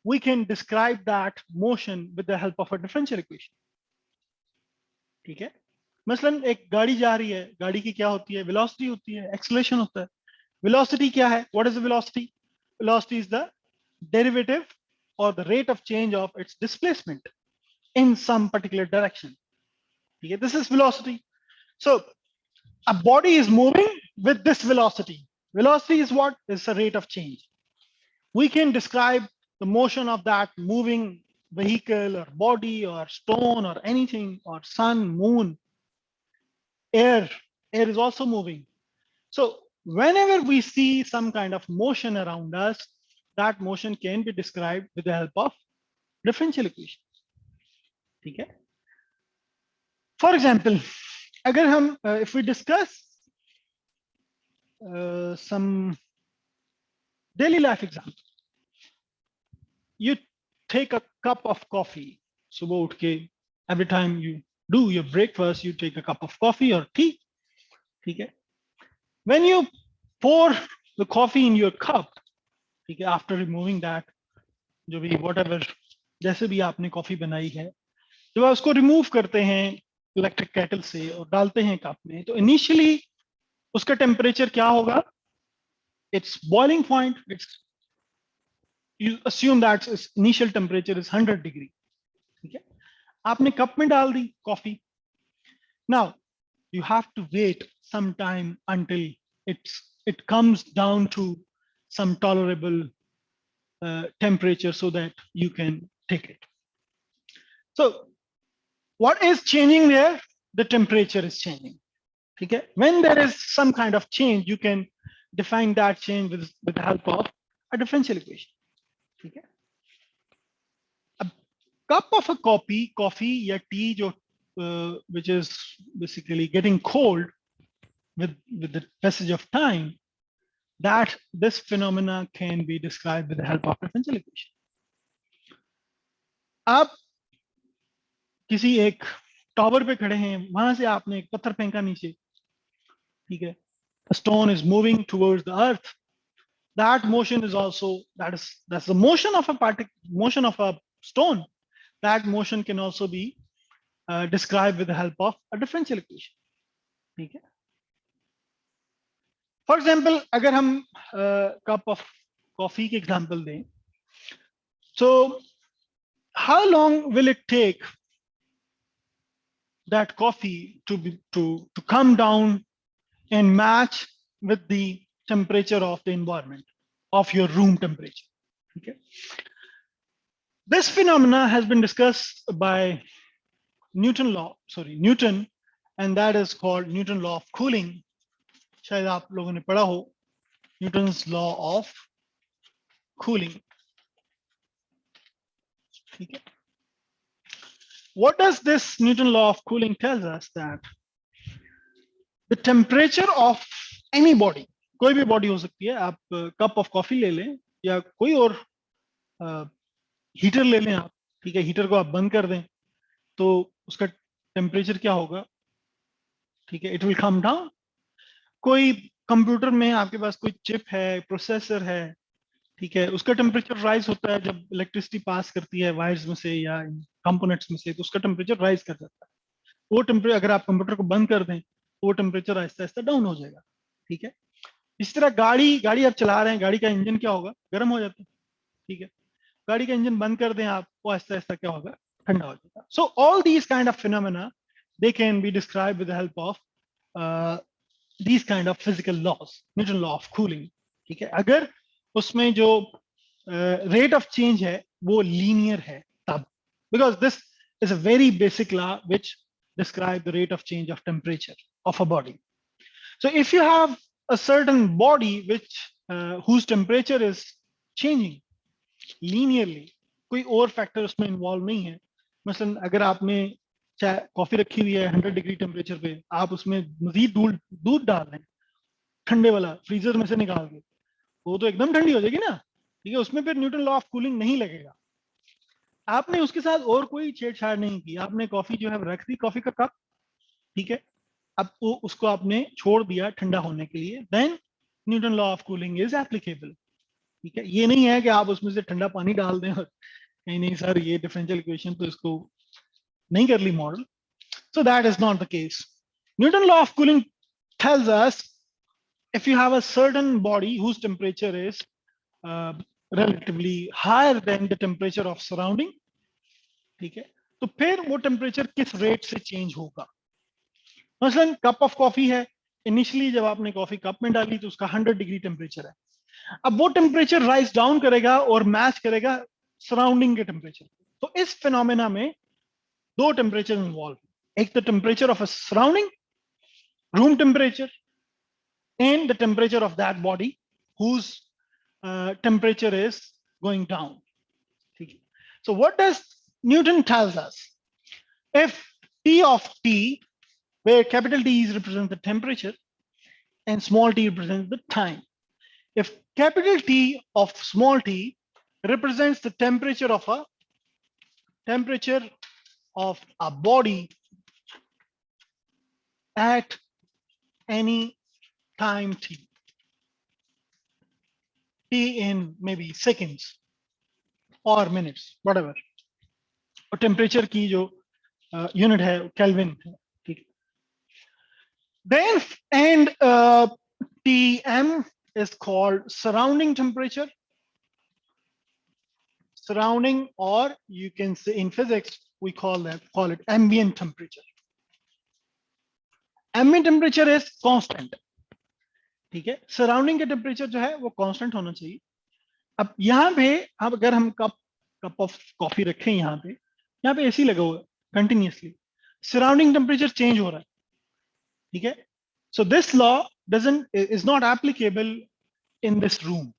we can describe that motion with the help of a differential equation. ठीक है. मसलन एक गाड़ी जा रही है, गाड़ी की क्या होती है, वेलोसिटी होती है, एक्सेलरेशन होता है. वेलोसिटी क्या है, what is the velocity? Velocity is the derivative or the rate of change of its displacement in some particular direction. Okay, this is velocity. So a body is moving with this velocity. Velocity is what? Is the rate of change. We can describe the motion of that moving vehicle or body or stone or anything, or sun, moon, air. Air is also moving. So whenever we see some kind of motion around us, that motion can be described with the help of differential equation. ठीक है. For example, अगर हम if we discuss some daily life example, you take a cup of coffee. सुबह उठ के every time you do your breakfast, you take a cup of coffee or tea. ठीक है. When you pour the coffee in your cup, ठीक है, after removing that, जो भी whatever जैसे भी आपने कॉफी बनाई है, जब आप उसको रिमूव करते हैं इलेक्ट्रिक केटल से और डालते हैं कप में, तो इनिशियली उसका टेम्परेचर क्या होगा? It's boiling point. It's you assume that its initial temperature is 100 degree. ठीक है. आपने कप में डाल दी coffee. Now you have to wait some time until it comes down to some tolerable temperature so that you can take it. So what is changing there? The temperature is changing. Okay. When there is some kind of change, you can define that change with the help of a differential equation. Okay. A cup of a coffee या tea जो which is basically getting cold with the passage of time, that this phenomena can be described with the help of differential equation. आप किसी एक tower पे खड़े हैं, वहां से आपने एक पत्थर फेंका नीचे. ठीक है. A stone is moving towards the earth. That motion is also that's the motion of a motion of a stone. That motion can also be described with the help of a differential equation. ठीक है. For example, अगर हम cup of coffee के example दें, so how long will it take that coffee to come down and match with the temperature of the environment, of your room temperature? Okay. This phenomena has been discussed by Newton, and that is called Newton law of cooling. शायद आप लोगों ने पढ़ा हो Newton's law of cooling. ठीक है. What does this Newton law of cooling tells us? That the temperature of any body, कोई भी बॉडी हो सकती है, आप कप ऑफ कॉफी ले लें या कोई और हीटर ले लें आप. ठीक है. हीटर को आप बंद कर दें तो उसका टेम्परेचर क्या होगा? ठीक है. It will come down. कोई कंप्यूटर में आपके पास कोई चिप है, प्रोसेसर है, ठीक है, उसका टेम्परेचर राइज होता है जब इलेक्ट्रिसिटी पास करती है वायर्स में से या कंपोनेंट्स में से, तो उसका टेम्परेचर राइज कर जाता है. वो टेम्परेचर अगर आप कंप्यूटर को बंद कर दें तो वो टेम्परेचर आहिस्ता आहिस्ता डाउन हो जाएगा. ठीक है. इस तरह गाड़ी आप चला रहे हैं, गाड़ी का इंजन क्या होगा? गर्म हो जाता है. ठीक है. गाड़ी का इंजन बंद कर दें आप, वो आहिस्ता आहिस्ता क्या होगा? ठंडा हो जाएगा. So all these kind of phenomena, they can be describe with the help of these kind of physical laws, Newton law of cooling. ठीक है. अगर उसमें जो rate of change है वो linear है तब, because this is a very basic law which describe the rate of change of temperature of a body. So if you have a certain body which whose temperature is changing linearly, कोई और factor उसमें involve नहीं है, मसलन अगर आपने चाय coffee रखी हुई है 100 डिग्री टेम्परेचर पे, आप उसमें मजीद दूध डाल दें ठंडे वाला फ्रीजर में से निकाल के, वो तो एकदम ठंडी हो जाएगी ना, ठीक है, उसमें फिर न्यूटन लॉ ऑफ कूलिंग नहीं लगेगा। आपने उसके साथ और कोई छेड़छाड़ नहीं की, आपने कॉफी जो है रख दी, कॉफी का कप, ठीक है, अब वो उसको आपने छोड़ दिया ठंडा होने के लिए, then Newton law of cooling is applicable. ठीक है, ये नहीं है कि आप उसमें से ठंडा पानी डाल दें और नहीं नहीं सर ये डिफरेंशियल इक्वेशन तो इसको नहीं कर ली model. So that is not the case. Newton law of cooling tells us if you have a certain body whose temperature is relatively higher than the temperature of surrounding, ठीक है, तो फिर वो temperature किस रेट से change होगा। मसलन cup of coffee है, इनिशियली जब आपने कॉफी कप में डाली तो उसका 100 डिग्री टेम्परेचर है, अब वो टेम्परेचर राइज डाउन करेगा और मैच करेगा सराउंडिंग के टेम्परेचर। तो इस फिनोमेना में दो टेम्परेचर इन्वॉल्व, एक the temperature of a surrounding room temperature and the temperature of that body whose temperature is going down. So what does Newton tells us? If T of T, where capital T is represents the temperature and small t represents the time, if capital T of small t represents the temperature of a body at any time t in maybe seconds or minutes, whatever, और temperature की जो unit है kelvin है, ठीक है, then and Tm is called surrounding temperature, surrounding, or you can say in physics we call it ambient temperature. Ambient temperature is constant, ठीक है, surrounding का टेम्परेचर जो है वो कांस्टेंट होना चाहिए। अब यहाँ पे अब अगर हम कप ऑफ कॉफी रखें, यहाँ पे एसी लगा हुआ है कंटिन्यूअसली, सराउंडिंग टेम्परेचर चेंज हो रहा है, ठीक है, so this law is not applicable in this room.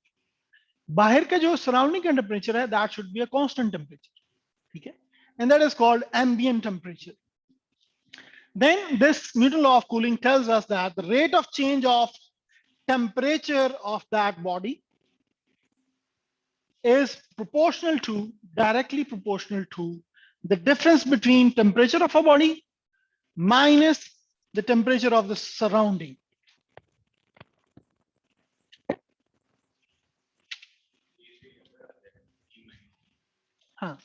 बाहर का जो सराउंडिंग का टेम्परेचर है that should be a constant temperature, ठीक है, and that is called ambient temperature. Then this Newton law of cooling tells us that the rate of change of temperature of that body is directly proportional to the difference between temperature of a body minus the temperature of the surrounding. हाँ,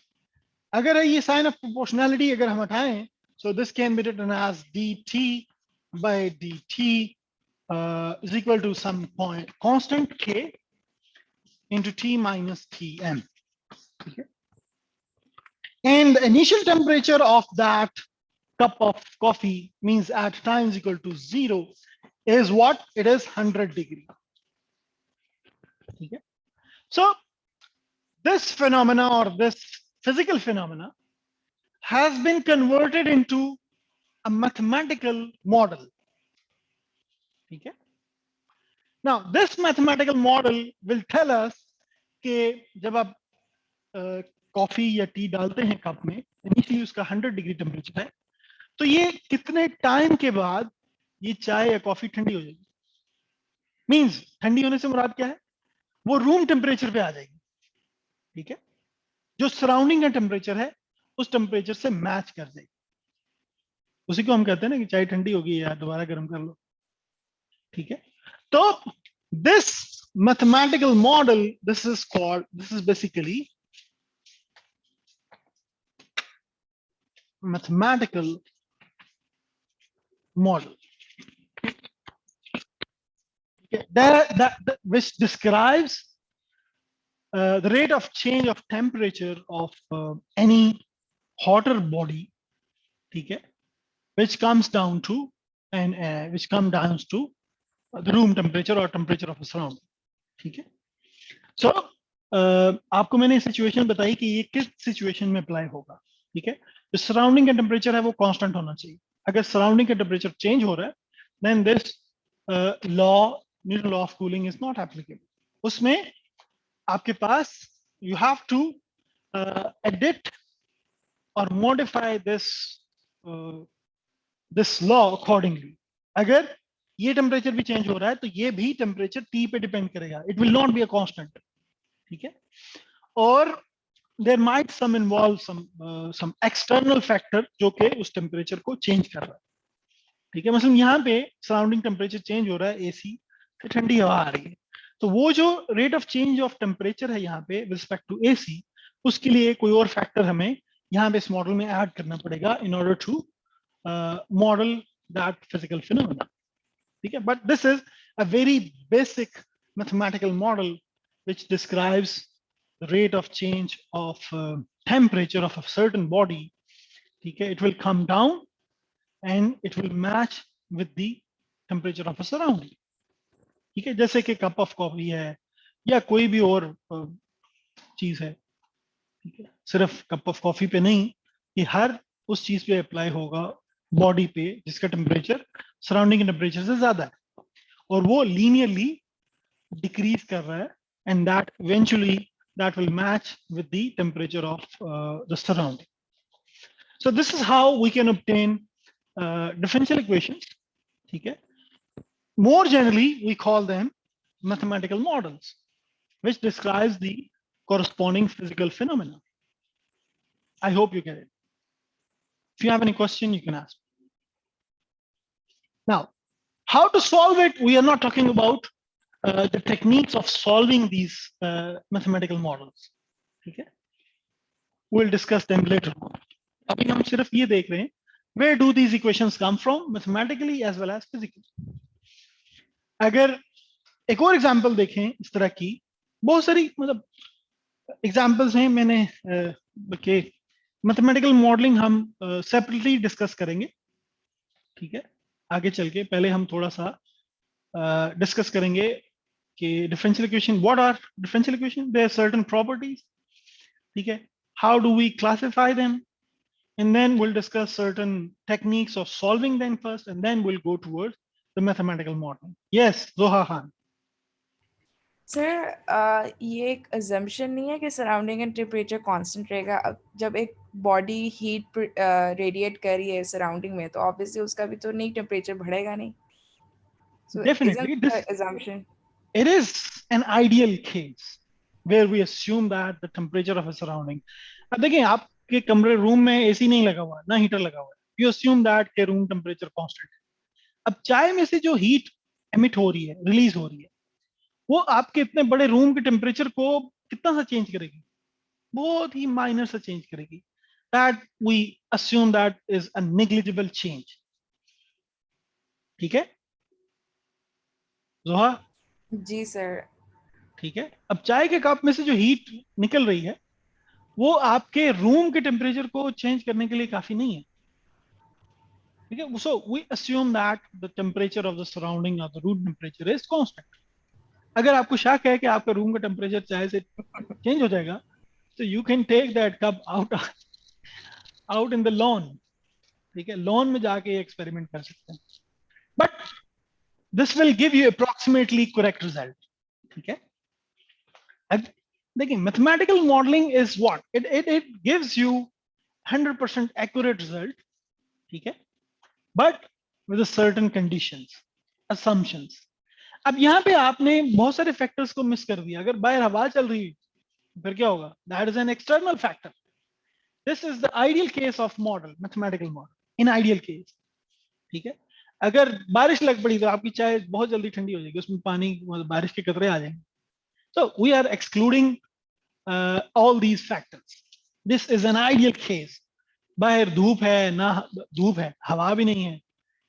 अगर ये sign of proportionality अगर हम हटाएं, so this can be written as dt by dt is equal to some point constant k into t minus tm. Okay. And the initial temperature of that cup of coffee means at time is equal to 0 is what? It is 100 degree. Okay. So this phenomena or this physical phenomena has been converted into a mathematical model. Okay. Now this mathematical model will tell us कि जब आप coffee या T डालते हैं cup में, initially उसका 100 degree temperature है, तो ये कितने टाइम के बाद ये चाय या कॉफी ठंडी हो जाएगी। मींस ठंडी होने से मुराद क्या है, वो रूम टेम्परेचर पे आ जाएगी, ठीक है, जो सराउंडिंग का टेम्परेचर है उस टेम्परेचर से मैच कर जाएगी। उसी को हम कहते हैं ना कि चाय ठंडी होगी या दोबारा गर्म कर लो, ठीक है। तो this mathematical model, this is basically mathematical model that which describes the rate of change of temperature of any hotter body, ठीक है, which comes down to the room temperature or temperature of the surrounding, ठीक है। सो आपको मैंने situation बताई कि ये किस सिचुएशन में अप्लाई होगा, ठीक है। जो सराउंडिंग का टेम्परेचर है वो कांस्टेंट होना चाहिए। अगर सराउंडिंग का टेम्परेचर चेंज हो रहा है then this law, Newton law of cooling is not applicable. उसमें आपके पास you have to edit or modify this law accordingly. अगर ये टेम्परेचर भी चेंज हो रहा है तो ये भी टेम्परेचर T पे डिपेंड करेगा. It will not be a constant. ठीक है. और there might some involve some external factor जो कि उस टेम्परेचर को चेंज कर रहा है. ठीक है. मतलब यहाँ पे सराउंडिंग टेम्परेचर चेंज हो रहा है, एसी से ठंडी हवा आ रही है, तो वो जो rate of change of temperature है यहाँ पे रिस्पेक्ट टू एसी, उसके लिए कोई और फैक्टर हमें यहाँ पे इस मॉडल में ऐड करना पड़ेगा in order to model that physical phenomena. ठीक है. But this is a very basic mathematical model which describes the rate of change of temperature of a certain body. ठीक है. It will come down and it will match with the temperature of a surrounding. ठीक है. जैसे कि cup of coffee है या कोई भी और चीज है. ठीक है. सिर्फ कप ऑफ कॉफी पे नहीं, कि हर उस चीज पे अप्लाई होगा बॉडी पे जिसका टेम्परेचर सराउंडिंग टेम्परेचर से ज्यादा है, और वो लीनियरली डिक्रीज कर रहा है, and that eventually that will match with the temperature of the surrounding. So this is how we can obtain differential equations. Okay. More generally, we call them mathematical models, which describes the corresponding physical phenomena. I hope you get it. If you have any question, you can ask. Now, how to solve it? We are not talking about the techniques of solving these mathematical models. Okay. We'll discuss them later on. अभी हम सिर्फ ये देख रहे हैं, where do these equations come from mathematically as well as physically. अगर एक और एग्जांपल देखें इस तरह की, बहुत सारी मतलब एग्जांपल्स हैं. मैंने के मैथमेटिकल मॉडलिंग हम सेपरेटली डिस्कस करेंगे. ठीक है. आगे चल के पहले हम थोड़ा सा डिस्कस करेंगे कि differential equation, what are differential equation, there are certain properties. ठीक है. How do we classify them, and then we'll discuss certain techniques of solving them first, and then we'll go towards the mathematical modeling. Yes, Zoha Khan. Sir ये एक assumption नहीं है कि surrounding and temperature constant रहेगा. अब जब एक body heat radiate कर रही है सराउंडिंग में, तो ऑब्वियसली उसका भी तो नहीं टेम्परेचर बढ़ेगा नहीं. So Definitely, isn't the assumption? It is an ideal case where we assume that the temperature of a surrounding. अब देखिए, आपके कमरे रूम में एसी नहीं लगा हुआ, ना हीटर लगा हुआ है. You assume that के रूम टेम्परेचर कांस्टेंट है. अब चाय में से जो हीट एमिट हो रही है, रिलीज हो रही है, वो आपके इतने बड़े रूम के टेम्परेचर को कितना सा चेंज करेगी? बहुत ही माइनर सा चेंज करेगी. That we assume that is a negligible change. ठीक है जोहा? जी सर. ठीक है. अब चाय के कप में से जो हीट निकल रही है, वो आपके रूम के टेम्परेचर को चेंज करने के लिए काफी नहीं है. ठीक है. So we assume that the temperature of the surrounding of the room temperature is constant. अगर आपको शक है कि आपका रूम का टेम्परेचर चाय से चेंज हो जाएगा, तो you can take that cup out in the lawn. ठीक है. लॉन में जाके एक्सपेरिमेंट कर सकते हैं. But this will give you approximately correct result. ठीक है. देखिए, mathematical modelling is what it gives you 100% accurate result. ठीक है. But with certain conditions, assumptions. अब यहाँ पे आपने बहुत सारे फैक्टर्स को मिस कर दिया. अगर बाहर हवा चल रही है, फिर क्या होगा? That is an external factor. This is the ideal case of model, mathematical model in ideal case. ठीक है. अगर बारिश लग पड़ी तो आपकी चाय बहुत जल्दी ठंडी हो जाएगी, उसमें पानी, बारिश के कतरे आ जाएंगे. So we are excluding all these factors. This is an ideal case. बाहर धूप है ना, धूप है, हवा भी नहीं है.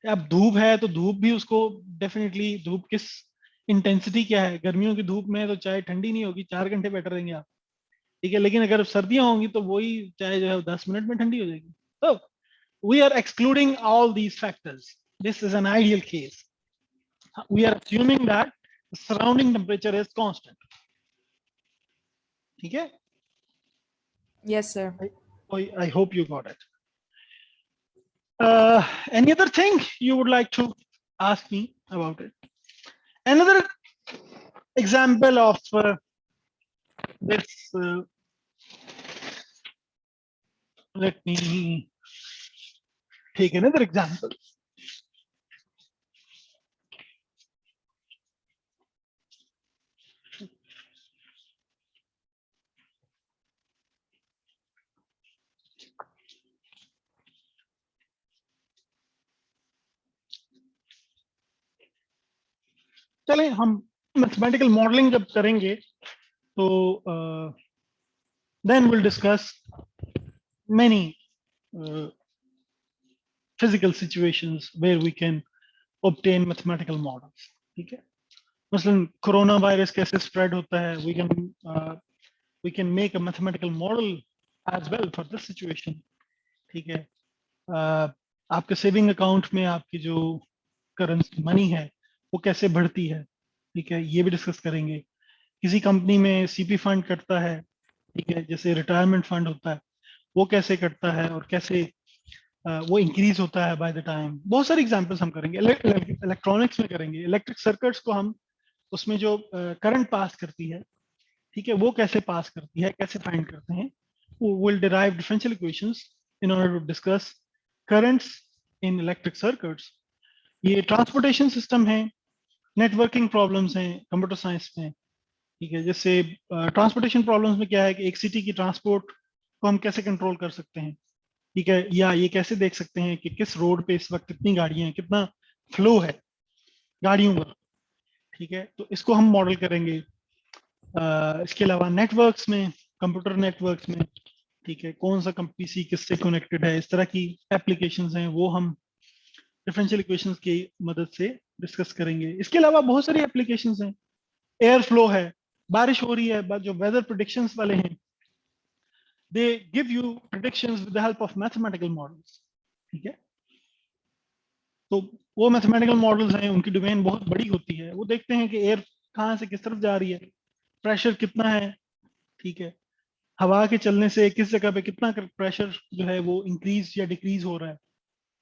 अब धूप है तो धूप भी उसको डेफिनेटली, धूप किस इंटेंसिटी क्या है? गर्मियों की धूप में तो चाय ठंडी नहीं होगी, 4 घंटे बैठे रहेंगे आप. ठीक है. लेकिन अगर सर्दियां होंगी तो वही चाय जो है 10 मिनट में ठंडी हो जाएगी. So we are excluding all these factors. This is an ideal case. We are assuming that the surrounding temperature is constant. ठीक है. Yes sir. I hope you got it. Any other thing you would like to ask me about it? Another example of this, let me take another example. चलें हम mathematical modelling जब करेंगे तो then we'll discuss many physical situations where we can obtain mathematical models. ठीक है, मसलन corona virus कैसे spread होता है, we can make a mathematical model as well for this situation. ठीक है, आपके सेविंग अकाउंट में आपकी जो करेंसी मनी है वो कैसे बढ़ती है, ठीक है, ये भी डिस्कस करेंगे. किसी कंपनी में सीपी फंड कटता है, ठीक है, जैसे रिटायरमेंट फंड होता है, वो कैसे कटता है और कैसे वो इंक्रीज होता है बाय द टाइम. बहुत सारे एग्जांपल्स हम करेंगे. इलेक्ट्रॉनिक्स में करेंगे, इलेक्ट्रिक सर्किट्स को हम उसमें जो करंट पास करती है, ठीक है, वो कैसे पास करती है, कैसे फाइंड करते हैं. Will derive differential equations in order to discuss currents in electric circuits. ये ट्रांसपोर्टेशन सिस्टम है, नेटवर्किंग प्रॉब्लम्स हैं कंप्यूटर साइंस में. ठीक है, जैसे ट्रांसपोर्टेशन प्रॉब्लम्स में क्या है कि एक सिटी की ट्रांसपोर्ट को हम कैसे कंट्रोल कर सकते हैं, ठीक है, या ये कैसे देख सकते हैं कि किस रोड पे इस वक्त कितनी गाड़ियां हैं, कितना फ्लो है गाड़ियों का. ठीक है, तो इसको हम मॉडल करेंगे. इसके अलावा नेटवर्क्स में, कंप्यूटर नेटवर्क्स में, ठीक है, कौन सा पीसी किससे कनेक्टेड है, इस तरह की एप्लीकेशंस हैं, वो हम डिफरेंशियल इक्वेशंस की मदद से डिस्कस करेंगे. इसके अलावा बहुत सारी एप्लीकेशंस हैं. एयर फ्लो है, बारिश हो रही है, जो वेदर प्रेडिक्शंस वाले हैं, they give you predictions with the help of mathematical models. ठीक है, तो वो मैथमेटिकल मॉडल्स हैं, उनकी डोमेन बहुत बड़ी होती है. वो देखते हैं कि एयर कहाँ से किस तरफ जा रही है, प्रेशर कितना है, ठीक है, हवा के चलने से किस जगह पे कितना प्रेशर जो है वो इंक्रीज या डिक्रीज हो रहा है.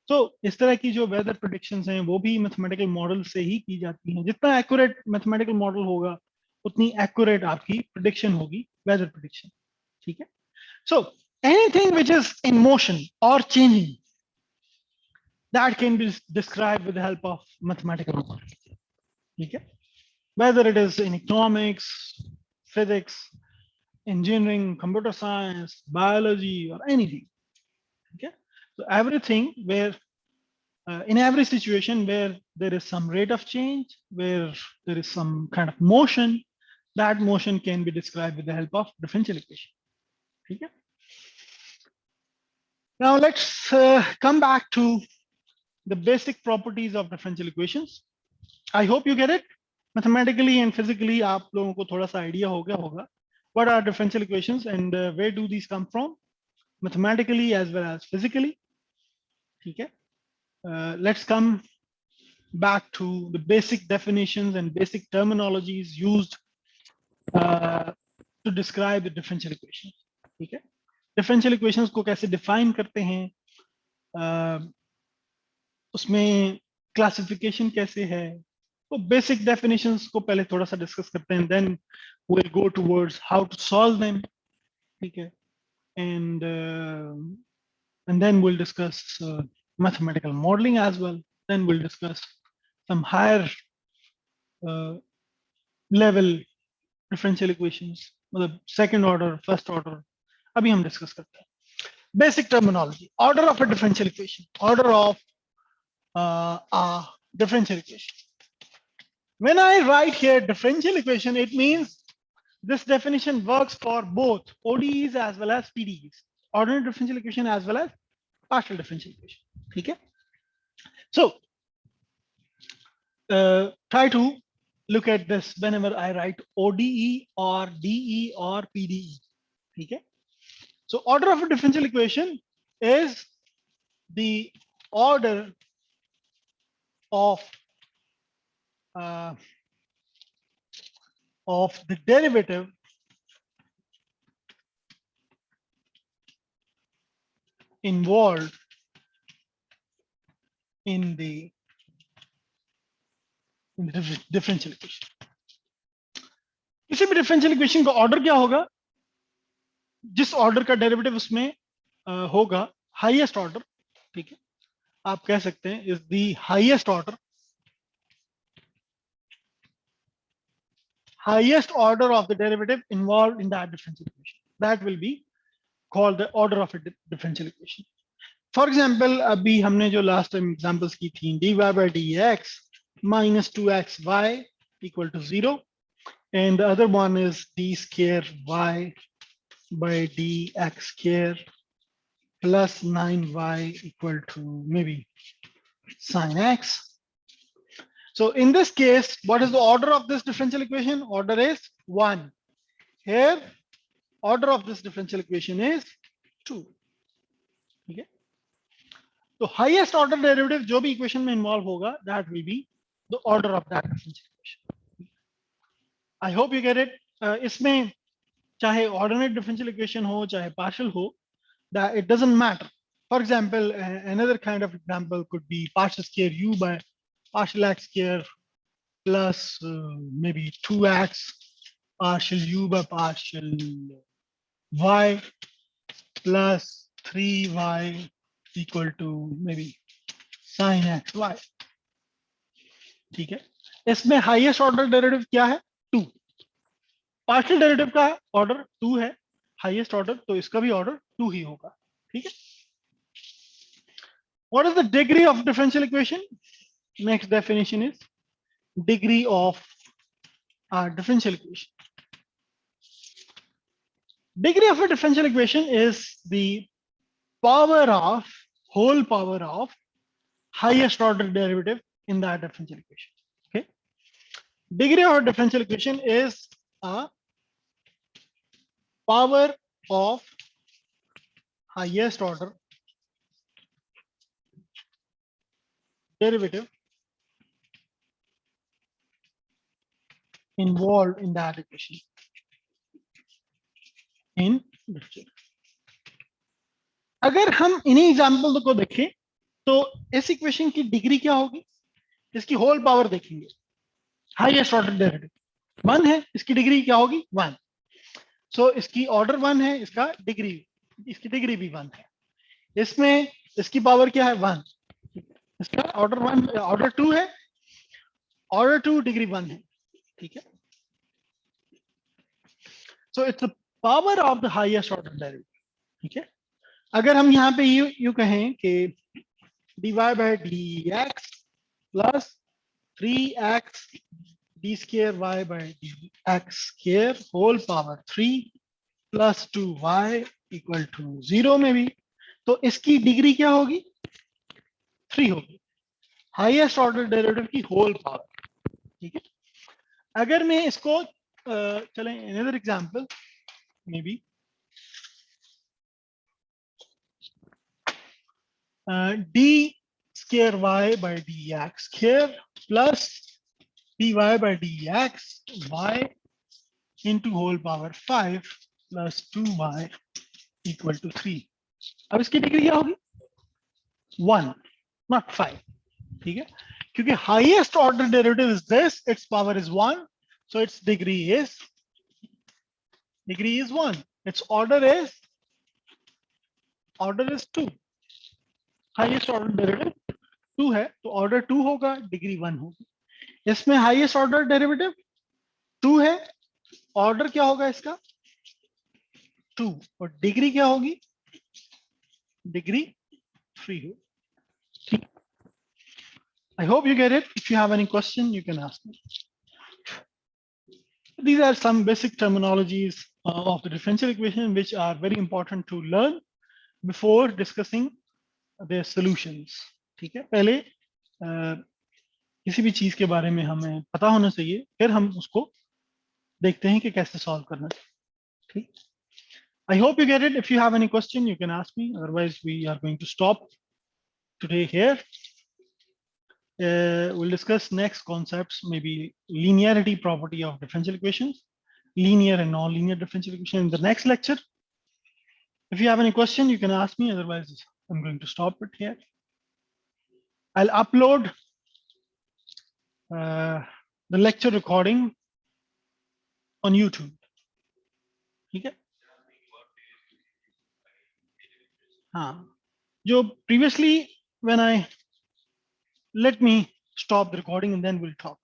तो इस तरह की जो वेदर प्रेडिक्शंस हैं वो भी मैथमेटिकल मॉडल से ही की जाती हैं. जितना एक्यूरेट मैथमेटिकल मॉडल होगा उतनी एक्यूरेट आपकी प्रेडिक्शन होगी, वेदर प्रेडिक्शन. ठीक है, so anything which is in motion और changing, that can be described with the help of mathematical models. Okay? Whether it is in economics, physics, engineering, computer science, biology, or anything. Okay? So everything where in every situation where there is some rate of change, where there is some kind of motion, that motion can be described with the help of differential equation. Okay? Now let's come back to the basic properties of differential equations. I hope you get it. Mathematically and physically आप लोगों को थोड़ा सा idea हो गया होगा. What are differential equations and where do these come from? Mathematically as well as physically. ठीक है. Let's come back to the basic definitions and basic terminologies used to describe the differential equations. ठीक है. Differential equations को कैसे define करते हैं, उसमें classification कैसे है, तो बेसिक डेफिनेशंस को पहले थोड़ा सा डिस्कस करते हैं, then we will go towards how to solve them. ठीक है, and then we will discuss mathematical modelling as well. Then we will discuss some higher level differential equations, मतलब सेकंड ऑर्डर, फर्स्ट ऑर्डर. अभी हम discuss करते हैं basic terminology. Order of a differential equation, order of a differential equation. When I write here differential equation, it means this definition works for both ODEs as well as PDEs, ordinary differential equation as well as partial differential equation. Okay, so try to look at this whenever I write ODE or DE or PDE. Okay, so order of a differential equation is the order of the derivative involved in the in the differential equation. किसी भी differential equation का order क्या होगा, जिस order का derivative उसमें होगा highest order, ठीक है, आप कह सकते हैं is the highest order, highest order of the derivative involved in that differential equation. That will be called the order of a differential equation. For example, अभी हमने जो last time examples की थी, dy by dx minus 2xy equal to 0, and the other one is d square y by dx square plus 9y equal to maybe sine x. So in this case, what is the order of this differential equation? Order is 1. Here, order of this differential equation is 2. Okay. So highest order derivative जो भी equation में involve होगा, that will be the order of that differential equation. I hope you get it. इसमें चाहे ordinate differential equation हो, चाहे partial हो, that it doesn't matter. For example, another kind of example could be partial square u by partial x square plus maybe 2x partial u by partial y plus 3y equal to maybe sin x y. ठीक है, इसमें highest order derivative क्या है? 2. Partial derivative का order 2 है, highest order, तो इसका भी ऑर्डर 2 ही होगा. ठीक है. What is the degree of differential equation? Next definition is degree of differential equation. Degree of a differential equation is the power of whole power of highest order derivative in that differential equation. Okay. Degree of a differential equation is a power of highest order derivative involved in that equation. In अगर हम इन्हीं example को देखें तो इस equation की degree क्या होगी, इसकी होल पावर देखेंगे. हाईएस्ट ऑर्डर डेरिवेटिव 1 है, इसकी डिग्री क्या होगी? 1. सो इसकी ऑर्डर 1 है, इसका डिग्री, इसकी डिग्री भी 1 है. इसमें इसकी पावर क्या है? 1. इसका ऑर्डर 1, ऑर्डर 2 है, ऑर्डर 2 डिग्री 1 है. ठीक है. So it's the power of the highest order derivative. ठीक है. अगर हम यहाँ पे यू कहें कि dy by dx plus 3x d square y by dx square whole power 3 plus 2y equal to 0 में भी, तो इसकी डिग्री क्या होगी? 3 होगी. हाईएस्ट ऑर्डर डेरिवेटिव की होल पावर. ठीक है. अगर मैं इसको चलें another example, maybe d square y by dx square plus dy by dx y into whole power 5 plus 2y equal to 3. अब इसकी डिग्री क्या होगी? 1, not 5. ठीक है, क्योंकि highest order derivative is this, it's power is 1, so its degree is 1. Its order is 2. Highest order derivative 2 है, तो order 2 होगा, डिग्री 1 होगी. इसमें हाईएस्ट ऑर्डर डेरिवेटिव 2 है, ऑर्डर क्या होगा इसका? 2, और डिग्री क्या होगी? डिग्री 3 हो. ठीक. I hope you get it. If you have any question, you can ask me. These are some basic terminologies of the differential equation which are very important to learn before discussing their solutions. ठीक है, पहले किसी भी चीज के बारे में हमें पता होना चाहिए, फिर हम उसको देखते हैं कि कैसे सॉल्व करना चाहिए. ठीक. I hope you get it. If you have any question, you can ask me. Otherwise, we are going to stop today here. We'll discuss next concepts, maybe linearity property of differential equations, linear and non-linear differential equation in the next lecture. If you have any question, you can ask me. Otherwise, I'm going to stop it here. I'll upload the lecture recording on YouTube. ठीक है? हाँ, जो previously when I let me stop the recording and then we'll talk.